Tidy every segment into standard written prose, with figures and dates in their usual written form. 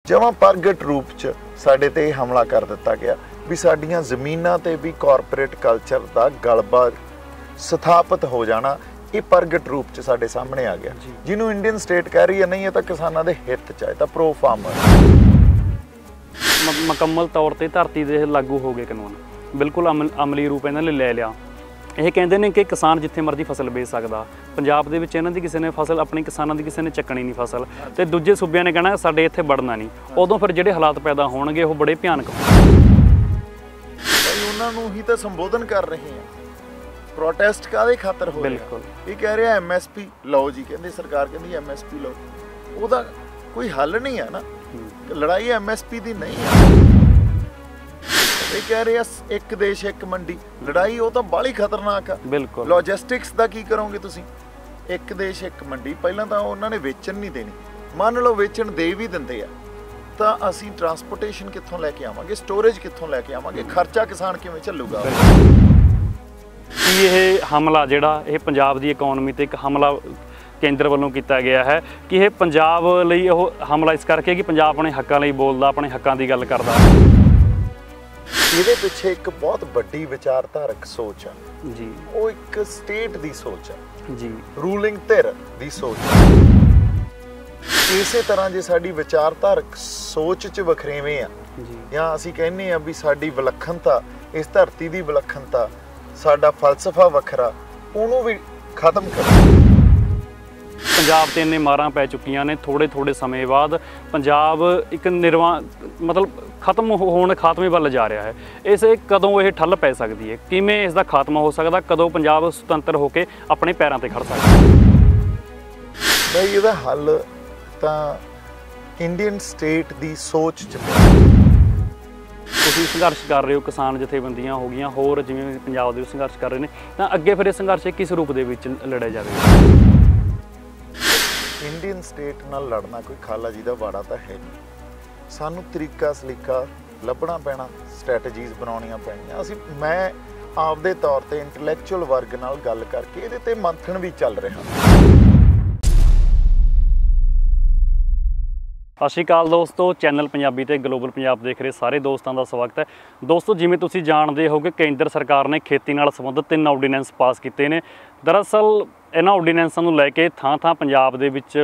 जमां प्रगट रूप च साडे ते हमला कर दिता गया भी साडियां ज़मीनां ते भी कॉरपोरेट कल्चर दा गलबा स्थापित हो जाना। ये प्रगट रूप च साडे सामने आ गया, जिन्होंने इंडियन स्टेट कह रही है नहीं ये तो किसानों के हित च है, तो प्रो फार्मर मुकम्मल तौर पर धरती दे लागू हो गए कानून, बिल्कुल अमली रूप इन्हां ने ले लिया। ਇਹ ਕਹਿੰਦੇ ਨੇ कि किसान जिथे मर्जी फसल बेच सकदा, पंजाब ਦੇ ਵਿੱਚ ਇਹਨਾਂ ਦੀ ਕਿਸੇ ਨੇ ਫਸਲ ਆਪਣੀ ਕਿਸਾਨਾਂ ਦੀ ਕਿਸੇ ਨੇ ਚੱਕਣੀ ਨਹੀਂ ਫਸਲ, ਤੇ ਦੂਜੇ ਸੂਬਿਆਂ ਨੇ ਕਹਿਣਾ ਸਾਡੇ ਇੱਥੇ ਵੜਨਾ ਨਹੀਂ। ਉਦੋਂ ਫਿਰ ਜਿਹੜੇ ਹਾਲਾਤ ਪੈਦਾ ਹੋਣਗੇ ਉਹ ਬੜੇ ਭਿਆਨਕ ਭਾਈ ਉਹਨਾਂ ਨੂੰ ਹੀ ਤਾਂ ਸੰਬੋਧਨ ਕਰ ਰਹੇ ਆ। ਪ੍ਰੋਟੈਸਟ ਕਾਹਦੇ ਖਾਤਰ ਹੋ ਰਿਹਾ? ਬਿਲਕੁਲ ਇਹ ਕਹਿ ਰਿਹਾ ਐਮਐਸਪੀ ਲਓ ਜੀ, ਕਹਿੰਦੇ ਸਰਕਾਰ ਕਹਿੰਦੀ ਐਮਐਸਪੀ ਲਓ, ਉਹਦਾ ਕੋਈ ਹੱਲ ਨਹੀਂ ਹੈ ਨਾ। ਲੜਾਈ ਐਮਐਸਪੀ ਦੀ ਨਹੀਂ ਹੈ। ਇਹ ਕਹਿ ਰਹੇ ਇੱਕ ਦੇਸ਼ ਇੱਕ ਮੰਡੀ, ਲੜਾਈ ਉਹ ਤਾਂ ਬਾਹਲੀ ਖਤਰਨਾਕ ਆ। ਬਿਲਕੁਲ ਲੌਜਿਸਟਿਕਸ ਦਾ ਕੀ ਕਰੋਗੇ ਤੁਸੀਂ? ਇੱਕ ਦੇਸ਼ ਇੱਕ ਮੰਡੀ, ਪਹਿਲਾਂ ਤਾਂ ਉਹਨਾਂ ਨੇ ਵੇਚਣ ਨਹੀਂ ਦੇਣੀ, ਮੰਨ ਲਓ ਵੇਚਣ ਦੇ ਵੀ ਦਿੰਦੇ ਆ ਤਾਂ ਅਸੀਂ ਟਰਾਂਸਪੋਰਟੇਸ਼ਨ ਕਿੱਥੋਂ ਲੈ ਕੇ ਆਵਾਂਗੇ, ਸਟੋਰੇਜ ਕਿੱਥੋਂ ਲੈ ਕੇ ਆਵਾਂਗੇ, ਖਰਚਾ ਕਿਸਾਨ ਕਿਵੇਂ ਝੱਲੂਗਾ? ਕੀ ਇਹ ਹਮਲਾ ਜਿਹੜਾ ਇਹ ਪੰਜਾਬ ਦੀ ਇਕਨੋਮੀ ਤੇ ਇੱਕ ਹਮਲਾ ਕੇਂਦਰ ਵੱਲੋਂ ਕੀਤਾ ਗਿਆ ਹੈ ਕਿ ਇਹ ਪੰਜਾਬ ਲਈ ਉਹ ਹਮਲਾ ਇਸ ਕਰਕੇ ਕਿ ਪੰਜਾਬ ਆਪਣੇ ਹੱਕਾਂ ਲਈ ਬੋਲਦਾ, ਆਪਣੇ ਹੱਕਾਂ ਦੀ ਗੱਲ ਕਰਦਾ। ਇਹਦੇ ਪਿੱਛੇ ਇੱਕ ਬਹੁਤ ਵੱਡੀ ਵਿਚਾਰਧਾਰਕ ਸੋਚ ਆ ਜੀ, ਉਹ ਇੱਕ ਸਟੇਟ ਦੀ ਸੋਚ ਆ ਜੀ, ਰੂਲਿੰਗ ਧਿਰ ਦੀ ਸੋਚ ਆ। ਇਸੇ ਤਰ੍ਹਾਂ ਜੇ ਸਾਡੀ ਵਿਚਾਰਧਾਰਕ ਸੋਚ 'ਚ ਵਖਰੇਵੇਂ ਆ ਜਾਂ ਅਸੀਂ ਕਹਿੰਦੇ ਆ ਵੀ ਸਾਡੀ ਵਿਲੱਖਣਤਾ, ਇਸ ਧਰਤੀ ਦੀ ਵਿਲੱਖਣਤਾ, ਸਾਡਾ ਫਲਸਫਾ ਵੱਖਰਾ, ਉਹਨੂੰ ਵੀ ਖਤਮ ਕਰੋ। ਪੰਜਾਬ ਤੇ ਇੰਨੇ ਮਾਰਾਂ ਪੈ ਚੁੱਕੀਆਂ ਨੇ, ਥੋੜੇ ਸਮੇਂ ਬਾਅਦ ਪੰਜਾਬ ਇੱਕ ਮਤਲਬ ਖਤਮ ਹੋਣ ਖਾਤਮੇ ਵੱਲ ਜਾ ਰਿਹਾ ਹੈ। ਇਸੇ ਕਦੋਂ ਇਹ ਠੱਲ ਪੈ ਸਕਦੀ ਹੈ, ਕਿਵੇਂ ਇਸ ਦਾ ਖਾਤਮਾ ਹੋ ਸਕਦਾ, ਕਦੋਂ ਪੰਜਾਬ ਸੁਤੰਤਰ ਹੋ ਕੇ ਆਪਣੇ ਪੈਰਾਂ ਤੇ ਖੜ ਸਕਦਾ? ਬਈ ਇਹਦਾ ਹੱਲ ਤਾਂ ਇੰਡੀਅਨ ਸਟੇਟ ਦੀ ਸੋਚ 'ਚ ਤੁਸੀਂ ਸੰਘਰਸ਼ ਕਰ ਰਹੇ ਹੋ, ਕਿਸਾਨ ਜਥੇਬੰਦੀਆਂ ਹੋ ਗਈਆਂ, ਹੋਰ ਜਿਵੇਂ ਪੰਜਾਬ ਦੇ ਸੰਘਰਸ਼ ਕਰ ਰਹੇ ਨੇ, ਤਾਂ ਅੱਗੇ ਫਿਰ ਇਹ ਸੰਘਰਸ਼ ਕਿਸ ਰੂਪ ਦੇ ਵਿੱਚ ਲੜਿਆ ਜਾਵੇਗਾ? ਇੰਡੀਅਨ ਸਟੇਟ ਨਾਲ ਲੜਨਾ ਕੋਈ ਖਾਲਾ ਜੀ ਦਾ ਵਾੜਾ ਤਾਂ ਹੈ ਨਹੀਂ। ਸਾਨੂੰ ਤਰੀਕਾ ਸਲੀਕਾ ਲੱਭਣਾ ਪੈਣਾ, ਸਟ੍ਰੈਟਜੀਜ਼ ਬਣਾਉਣੀਆਂ ਪੈਣੀਆਂ। ਮੈਂ ਆਪਦੇ ਤੌਰ ਤੇ ਇੰਟੈਲੈਕਚੁਅਲ ਵਰਗ ਨਾਲ ਗੱਲ ਕਰਕੇ ਇਹਦੇ ਤੇ ਮੰਥਨ ਵੀ ਚੱਲ ਰਿਹਾ। ਸਤਿ ਸ਼੍ਰੀ ਅਕਾਲ ਦੋਸਤੋ, ਚੈਨਲ ਪੰਜਾਬੀ ਤੇ ਗਲੋਬਲ ਪੰਜਾਬ ਦੇਖ ਰਹੇ ਸਾਰੇ ਦੋਸਤਾਂ ਦਾ ਸਵਾਗਤ ਹੈ। ਦੋਸਤੋ, ਜਿਵੇਂ ਤੁਸੀਂ ਜਾਣਦੇ ਹੋ ਕਿ ਕੇਂਦਰ ਸਰਕਾਰ ਨੇ ਖੇਤੀ ਨਾਲ ਸੰਬੰਧਿਤ 3 ਆਰਡੀਨੈਂਸ ਪਾਸ ਕੀਤੇ ਨੇ। ਦਰਅਸਲ ਇਹਨਾਂ ਆਰਡੀਨੈਂਸਾਂ ਨੂੰ ਲੈ ਕੇ ਥਾਂ ਪੰਜਾਬ ਦੇ ਵਿੱਚ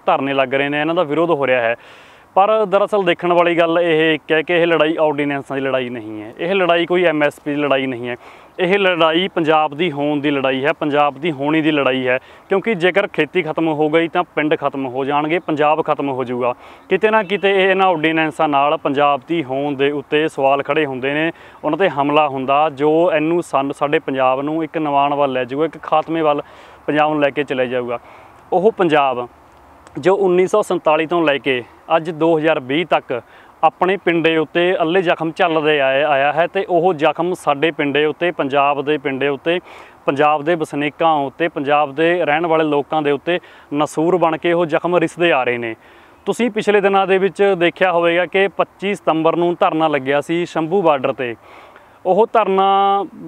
ਧਰਨੇ ਲੱਗ ਰਹੇ ਨੇ, ਇਹਨਾਂ ਦਾ ਵਿਰੋਧ ਹੋ ਰਿਹਾ ਹੈ। ਪਰ ਦਰਅਸਲ ਦੇਖਣ ਵਾਲੀ ਗੱਲ ਇਹ ਹੈ ਕਿ ਇਹ ਲੜਾਈ ਆਰਡੀਨੈਂਸਾਂ ਦੀ ਲੜਾਈ ਨਹੀਂ ਹੈ, ਇਹ ਲੜਾਈ ਕੋਈ ਐਮਐਸਪੀ ਦੀ ਲੜਾਈ ਨਹੀਂ ਹੈ, ਇਹ ਲੜਾਈ ਪੰਜਾਬ ਦੀ ਹੋਣ ਦੀ ਲੜਾਈ ਹੈ, ਪੰਜਾਬ ਦੀ ਹੋਣੀ ਦੀ ਲੜਾਈ ਹੈ। ਕਿਉਂਕਿ ਜੇਕਰ ਖੇਤੀ ਖਤਮ ਹੋ ਗਈ ਤਾਂ ਪਿੰਡ ਖਤਮ ਹੋ ਜਾਣਗੇ, ਪੰਜਾਬ ਖਤਮ ਹੋ ਜਾਊਗਾ। ਕਿਤੇ ਨਾ ਕਿਤੇ ਇਹਨਾਂ ਆਰਡੀਨੈਂਸਾਂ ਨਾਲ ਪੰਜਾਬ ਦੀ ਹੋਣ ਦੇ ਉੱਤੇ ਸਵਾਲ ਖੜੇ ਹੁੰਦੇ ਨੇ, ਉਹਨਾਂ 'ਤੇ ਹਮਲਾ ਹੁੰਦਾ ਜੋ ਇਹਨੂੰ ਸਾਡੇ ਪੰਜਾਬ ਨੂੰ ਇੱਕ ਨਿਵਾਣ ਵੱਲ ਲੈ ਜਾਊਗਾ, ਇੱਕ ਖਾਤਮੇ ਵੱਲ ਪੰਜਾਬ ਨੂੰ ਲੈ ਕੇ ਚਲੇ ਜਾਊਗਾ। ਉਹ ਪੰਜਾਬ ਜੋ 1947 ਤੋਂ ਲੈ ਕੇ ਅੱਜ 2020 ਤੱਕ ਆਪਣੇ ਪਿੰਡੇ ਉੱਤੇ ਅੱਲੇ ਜ਼ਖਮ ਚੱਲਦੇ ਆਇਆ ਹੈ, ਤੇ ਉਹ ਜ਼ਖਮ ਸਾਡੇ ਪਿੰਡੇ ਉੱਤੇ, ਪੰਜਾਬ ਦੇ ਪਿੰਡੇ ਉੱਤੇ, ਪੰਜਾਬ ਦੇ ਵਸਨੀਕਾਂ ਉੱਤੇ, ਪੰਜਾਬ ਦੇ ਰਹਿਣ ਵਾਲੇ ਲੋਕਾਂ ਦੇ ਉੱਤੇ ਨਸੂਰ ਬਣ ਕੇ ਉਹ ਜ਼ਖਮ ਰਿਸਦੇ ਆ ਰਹੇ ਨੇ। ਤੁਸੀਂ ਪਿਛਲੇ ਦਿਨਾਂ ਦੇ ਵਿੱਚ ਦੇਖਿਆ ਹੋਵੇਗਾ ਕਿ 25 ਸਤੰਬਰ ਨੂੰ ਧਰਨਾ ਲੱਗਿਆ ਸੀ ਸ਼ੰਭੂ ਬਾਰਡਰ 'ਤੇ। ਉਹ ਧਰਨਾ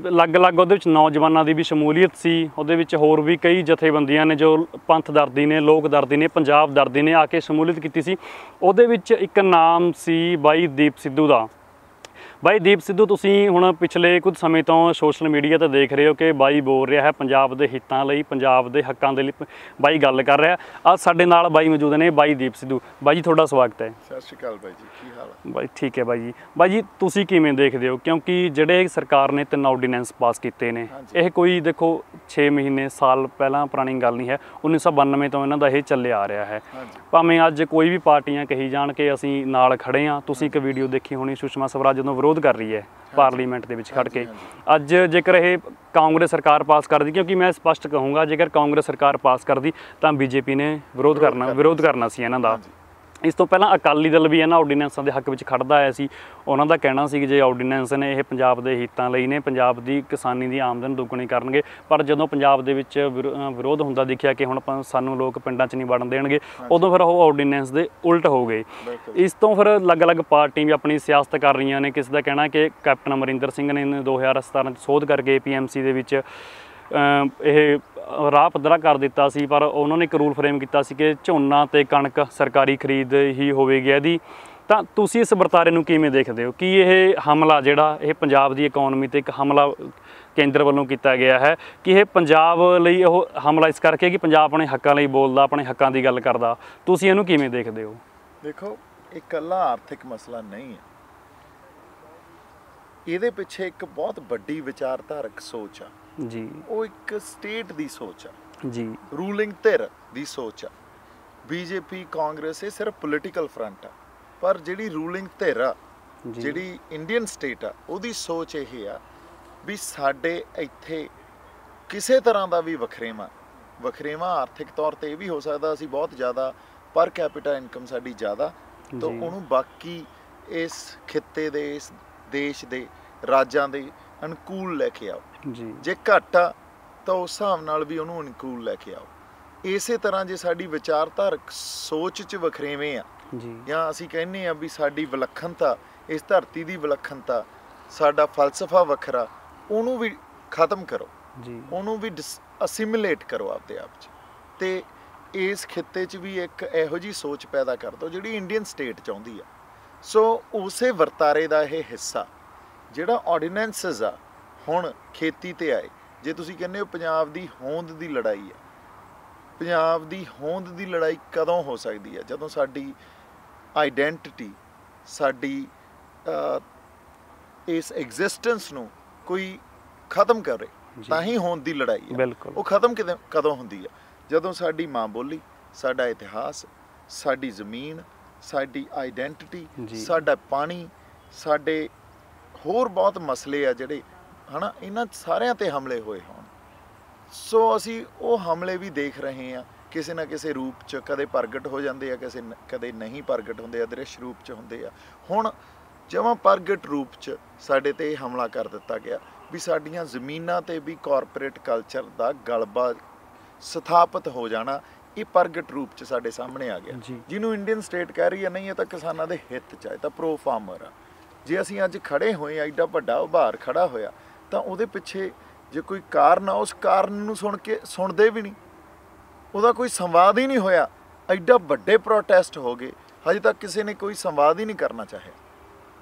ਅਲੱਗ-ਅਲੱਗ ਉਹਦੇ ਵਿੱਚ ਨੌਜਵਾਨਾਂ ਦੀ ਵੀ ਸ਼ਮੂਲੀਅਤ ਸੀ, ਉਹਦੇ ਵਿੱਚ ਹੋਰ ਵੀ ਕਈ ਜਥੇਬੰਦੀਆਂ ਨੇ ਜੋ ਪੰਥ ਦਰਦੀ ਨੇ, ਲੋਕ ਦਰਦੀ ਨੇ, ਪੰਜਾਬ ਦਰਦੀ ਨੇ ਆ ਕੇ ਸ਼ਮੂਲੀਅਤ ਕੀਤੀ ਸੀ। ਉਹਦੇ ਵਿੱਚ ਇੱਕ ਨਾਮ ਸੀ ਬਾਈ ਦੀਪ ਸਿੱਧੂ ਦਾ। ਬਾਈ ਦੀਪ ਸਿੱਧੂ ਤੁਸੀਂ ਹੁਣ ਪਿਛਲੇ ਕੁਝ ਸਮੇਂ ਤੋਂ ਸੋਸ਼ਲ ਮੀਡੀਆ 'ਤੇ ਦੇਖ ਰਹੇ ਹੋ ਕਿ ਬਾਈ ਬੋਲ ਰਿਹਾ ਹੈ ਪੰਜਾਬ ਦੇ ਹਿੱਤਾਂ ਲਈ, ਪੰਜਾਬ ਦੇ ਹੱਕਾਂ ਦੇ ਲਈ ਬਾਈ ਗੱਲ ਕਰ ਰਿਹਾ। ਅੱਜ ਸਾਡੇ ਨਾਲ ਬਾਈ ਮੌਜੂਦ ਨੇ, ਬਾਈ ਦੀਪ ਸਿੱਧੂ। ਬਾਈ ਜੀ ਤੁਹਾਡਾ ਸਵਾਗਤ ਹੈ। ਸਤਿ ਸ਼੍ਰੀ ਅਕਾਲ ਬਾਈ ਜੀ, ਕੀ ਹਾਲ ਹੈ? ਬਾਈ ਠੀਕ ਹੈ ਬਾਈ ਜੀ। ਬਾਈ ਜੀ ਤੁਸੀਂ ਕਿਵੇਂ ਦੇਖਦੇ ਹੋ, ਕਿਉਂਕਿ ਜਿਹੜੇ ਸਰਕਾਰ ਨੇ 3 ਆਰਡੀਨੈਂਸ ਪਾਸ ਕੀਤੇ ਨੇ, ਇਹ ਕੋਈ ਦੇਖੋ 6 ਮਹੀਨੇ ਸਾਲ ਪਹਿਲਾਂ ਪੁਰਾਣੀ ਗੱਲ ਨਹੀਂ ਹੈ, 1992 ਤੋਂ ਇਹਨਾਂ ਦਾ ਇਹ ਚੱਲਿਆ ਆ ਰਿਹਾ ਹੈ। ਭਾਵੇਂ ਅੱਜ ਕੋਈ ਵੀ ਪਾਰਟੀਆਂ ਕਹੀ ਜਾਣ ਕਿ ਅਸੀਂ ਨਾਲ ਖੜੇ ਹਾਂ। ਤੁਸੀਂ ਇੱਕ ਵੀਡੀਓ ਦੇਖੀ ਹੋਣੀ, ਸੁਸ਼ਮਾ ਸਵਰਾਜ ਜਦੋਂ ਵਿਰੋਧ ਕਰ ਰਹੀ ਹੈ ਪਾਰਲੀਮੈਂਟ ਦੇ ਵਿੱਚ ਖੜ ਕੇ। ਅੱਜ ਜੇਕਰ ਇਹ ਕਾਂਗਰਸ ਸਰਕਾਰ ਪਾਸ ਕਰਦੀ, ਕਿਉਂਕਿ ਮੈਂ ਸਪਸ਼ਟ ਕਹੂੰਗਾ ਜੇਕਰ ਕਾਂਗਰਸ ਸਰਕਾਰ ਪਾਸ ਕਰਦੀ ਤਾਂ ਬੀਜੇਪੀ ਨੇ ਵਿਰੋਧ ਕਰਨਾ ਸੀ ਇਹਨਾਂ ਦਾ। ਇਸ ਤੋਂ ਪਹਿਲਾਂ ਅਕਾਲੀ ਦਲ ਵੀ ਇਹਨਾਂ ਆਰਡੀਨੈਂਸਾਂ ਦੇ ਹੱਕ ਵਿੱਚ ਖੜਦਾ ਆਇਆ ਸੀ। ਉਹਨਾਂ ਦਾ ਕਹਿਣਾ ਸੀ ਕਿ ਜੇ ਆਰਡੀਨੈਂਸ ਨੇ ਇਹ ਪੰਜਾਬ ਦੇ ਹਿੱਤਾਂ ਲਈ ਨੇ, ਪੰਜਾਬ ਦੀ ਕਿਸਾਨੀ ਦੀ ਆਮਦਨ ਦੁੱਗਣੀ ਕਰਨਗੇ। ਪਰ ਜਦੋਂ ਪੰਜਾਬ ਦੇ ਵਿੱਚ ਵਿਰੋਧ ਹੁੰਦਾ ਦਿਖਿਆ ਕਿ ਹੁਣ ਸਾਨੂੰ ਲੋਕ ਪਿੰਡਾਂ 'ਚ ਨਹੀਂ ਵੜਨ ਦੇਣਗੇ, ਉਦੋਂ ਫਿਰ ਉਹ ਆਰਡੀਨੈਂਸ ਦੇ ਉਲਟ ਹੋ ਗਏ। ਇਸ ਤੋਂ ਫਿਰ ਅਲੱਗ-ਅਲੱਗ ਪਾਰਟੀਆਂ ਵੀ ਆਪਣੀ ਸਿਆਸਤ ਕਰ ਰਹੀਆਂ ਨੇ। ਕਿਸੇ ਦਾ ਕਹਿਣਾ ਕਿ ਕੈਪਟਨ ਅਮਰਿੰਦਰ ਸਿੰਘ ਨੇ 2017 'ਚ ਸੋਧ ਕਰਕੇ APMC ਦੇ ਵਿੱਚ ਇਹ ਰਾਹ ਪੱਧਰਾ ਕਰ ਦਿੱਤਾ ਸੀ, ਪਰ ਉਹਨਾਂ ਨੇ ਇੱਕ ਰੂਲ ਫਰੇਮ ਕੀਤਾ ਸੀ ਕਿ ਝੋਨਾ ਤੇ ਕਣਕ ਸਰਕਾਰੀ ਖਰੀਦ ਹੀ ਹੋਵੇਗੀ ਇਹਦੀ। ਤਾਂ ਤੁਸੀਂ ਇਸ ਵਰਤਾਰੇ ਨੂੰ ਕਿਵੇਂ ਦੇਖਦੇ ਹੋ? ਕਿ ਇਹ ਹਮਲਾ ਜਿਹੜਾ ਇਹ ਪੰਜਾਬ ਦੀ ਇਕਨੋਮੀ ਤੇ ਇੱਕ ਹਮਲਾ ਕੇਂਦਰ ਵੱਲੋਂ ਕੀਤਾ ਗਿਆ ਹੈ, ਕਿ ਇਹ ਪੰਜਾਬ ਲਈ ਉਹ ਹਮਲਾ ਇਸ ਕਰਕੇ ਕਿ ਪੰਜਾਬ ਆਪਣੇ ਹੱਕਾਂ ਲਈ ਬੋਲਦਾ, ਆਪਣੇ ਹੱਕਾਂ ਦੀ ਗੱਲ ਕਰਦਾ, ਤੁਸੀਂ ਇਹਨੂੰ ਕਿਵੇਂ ਦੇਖਦੇ ਹੋ? ਦੇਖੋ, ਇਹ ਇਕੱਲਾ ਆਰਥਿਕ ਮਸਲਾ ਨਹੀਂ ਹੈ, ਇਹਦੇ ਪਿੱਛੇ ਇੱਕ ਬਹੁਤ ਵੱਡੀ ਵਿਚਾਰਧਾਰਕ ਸੋਚ ਆ ਜੀ। ਉਹ ਇੱਕ ਸਟੇਟ ਦੀ ਸੋਚ ਆ ਜੀ, ਰੂਲਿੰਗ ਧਿਰ ਦੀ ਸੋਚ ਆ। ਬੀਜੇਪੀ ਕਾਂਗਰਸ ਇਹ ਸਿਰਫ ਪੋਲੀਟੀਕਲ ਫਰੰਟ ਆ, ਪਰ ਜਿਹੜੀ ਰੂਲਿੰਗ ਧਿਰ ਆ, ਜਿਹੜੀ ਇੰਡੀਅਨ ਸਟੇਟ ਆ, ਉਹਦੀ ਸੋਚ ਇਹ ਆ ਵੀ ਸਾਡੇ ਇੱਥੇ ਕਿਸੇ ਤਰ੍ਹਾਂ ਦਾ ਵੀ ਵਖਰੇਵਾਂ ਆਰਥਿਕ ਤੌਰ ਤੇ ਇਹ ਵੀ ਹੋ ਸਕਦਾ ਅਸੀਂ ਬਹੁਤ ਜ਼ਿਆਦਾ ਪਰ ਕੈਪੀਟਾ ਇਨਕਮ ਸਾਡੀ ਜ਼ਿਆਦਾ, ਤਾਂ ਉਹਨੂੰ ਬਾਕੀ ਇਸ ਖਿੱਤੇ ਦੇ, ਇਸ ਦੇਸ਼ ਦੇ ਰਾਜਾਂ ਦੇ ਅਨੁਕੂਲ ਲੈ ਕੇ ਆਓ। ਜੇ ਘੱਟ ਆ ਤਾਂ ਉਸ ਹਿਸਾਬ ਨਾਲ ਵੀ ਉਹਨੂੰ ਅਨੁਕੂਲ ਲੈ ਕੇ ਆਓ। ਇਸੇ ਤਰ੍ਹਾਂ ਜੇ ਸਾਡੀ ਵਿਚਾਰਧਾਰਕ ਸੋਚ 'ਚ ਵਖਰੇਵੇਂ ਆ, ਜਾਂ ਅਸੀਂ ਕਹਿੰਦੇ ਆ ਵੀ ਸਾਡੀ ਵਿਲੱਖਣਤਾ, ਇਸ ਧਰਤੀ ਦੀ ਵਿਲੱਖਣਤਾ, ਸਾਡਾ ਫਲਸਫਾ ਵੱਖਰਾ, ਉਹਨੂੰ ਵੀ ਖਤਮ ਕਰੋ, ਉਹਨੂੰ ਵੀ ਅਸਿਮੀਲੇਟ ਕਰੋ ਆਪਦੇ ਆਪ 'ਚ, ਤੇ ਇਸ ਖਿੱਤੇ 'ਚ ਵੀ ਇੱਕ ਇਹੋ ਜਿਹੀ ਸੋਚ ਪੈਦਾ ਕਰ ਦਿਓ ਜਿਹੜੀ ਇੰਡੀਅਨ ਸਟੇਟ ਚਾਹੁੰਦੀ ਆ। ਸੋ ਉਸੇ ਵਰਤਾਰੇ ਦਾ ਇਹ ਹਿੱਸਾ ਜਿਹੜਾ ਆਰਡੀਨੈਂਸਸ ਆ ਹੁਣ ਖੇਤੀ ਤੇ ਆਏ। ਜੇ ਤੁਸੀਂ ਕਹਿੰਦੇ ਹੋ ਪੰਜਾਬ ਦੀ ਹੋਂਦ ਦੀ ਲੜਾਈ ਆ, ਪੰਜਾਬ ਦੀ ਹੋਂਦ ਦੀ ਲੜਾਈ ਕਦੋਂ ਹੋ ਸਕਦੀ ਹੈ? ਜਦੋਂ ਸਾਡੀ ਆਈਡੈਂਟੀਟੀ, ਸਾਡੀ ਇਸ ਐਗਜ਼ਿਸਟੈਂਸ ਨੂੰ ਕੋਈ ਖਤਮ ਕਰੇ, ਤਾਂ ਹੀ ਹੋਂਦ ਦੀ ਲੜਾਈ ਹੈ। ਉਹ ਖਤਮ ਕਦੋਂ ਹੁੰਦੀ ਹੈ? ਜਦੋਂ ਸਾਡੀ ਮਾਂ ਬੋਲੀ, ਸਾਡਾ ਇਤਿਹਾਸ, ਸਾਡੀ ਜ਼ਮੀਨ, ਸਾਡੀ ਆਈਡੈਂਟੀਟੀ, ਸਾਡਾ ਪਾਣੀ, ਸਾਡੇ ਹੋਰ ਬਹੁਤ ਮਸਲੇ ਆ ਜਿਹੜੇ ਹਨਾ, ਇਹਨਾਂ ਸਾਰਿਆਂ ਤੇ ਹਮਲੇ ਹੋਏ ਹੋਣ। ਸੋ ਅਸੀਂ ਉਹ ਹਮਲੇ ਵੀ ਦੇਖ ਰਹੇ ਹਾਂ ਕਿਸੇ ਨਾ ਕਿਸੇ ਰੂਪ 'ਚ, ਕਦੇ ਪ੍ਰਗਟ ਹੋ ਜਾਂਦੇ ਆ, ਕਦੇ ਨਹੀਂ ਪ੍ਰਗਟ ਹੁੰਦੇ ਆ, ਦ੍ਰਿਸ਼ ਰੂਪ 'ਚ ਹੁੰਦੇ ਆ। ਹੁਣ ਜਮਾਂ ਪ੍ਰਗਟ ਰੂਪ 'ਚ ਸਾਡੇ ਤੇ ਇਹ ਹਮਲਾ ਕਰ ਦਿੱਤਾ ਗਿਆ ਵੀ ਸਾਡੀਆਂ ਜ਼ਮੀਨਾਂ ਤੇ ਵੀ ਕਾਰਪੋਰੇਟ ਕਲਚਰ ਦਾ ਗਲਬਾ ਸਥਾਪਿਤ ਹੋ ਜਾਣਾ, ਇਹ ਪ੍ਰਗਟ ਰੂਪ 'ਚ ਸਾਡੇ ਸਾਹਮਣੇ ਆ ਗਿਆ। ਜਿਹਨੂੰ ਇੰਡੀਅਨ ਸਟੇਟ ਕਹਿ ਰਹੀ ਹੈ, ਨਹੀਂ ਇਹ ਤਾਂ ਕਿਸਾਨਾਂ ਦੇ ਹਿੱਤ 'ਚ ਹੈ, ਤਾਂ ਪ੍ਰੋ ਫਾਰਮਰ ਆ। ਜੇ ਅਸੀਂ ਅੱਜ ਖੜੇ ਹੋਏ ਆ, ਐਡਾ ਵੱਡਾ ਉਭਾਰ ਖੜਾ ਹੋਇਆ, ਤਾਂ ਉਹਦੇ ਪਿੱਛੇ ਜੇ ਕੋਈ ਕਾਰਨ ਆ, ਉਸ ਕਾਰਨ ਨੂੰ ਸੁਣਦੇ ਵੀ ਨਹੀਂ, ਉਹਦਾ ਕੋਈ ਸੰਵਾਦ ਹੀ ਨਹੀਂ ਹੋਇਆ। ਐਡਾ ਵੱਡੇ ਪ੍ਰੋਟੈਸਟ ਹੋ ਗਏ, ਹਜੇ ਤੱਕ ਕਿਸੇ ਨੇ ਕੋਈ ਸੰਵਾਦ ਹੀ ਨਹੀਂ ਕਰਨਾ ਚਾਹਿਆ।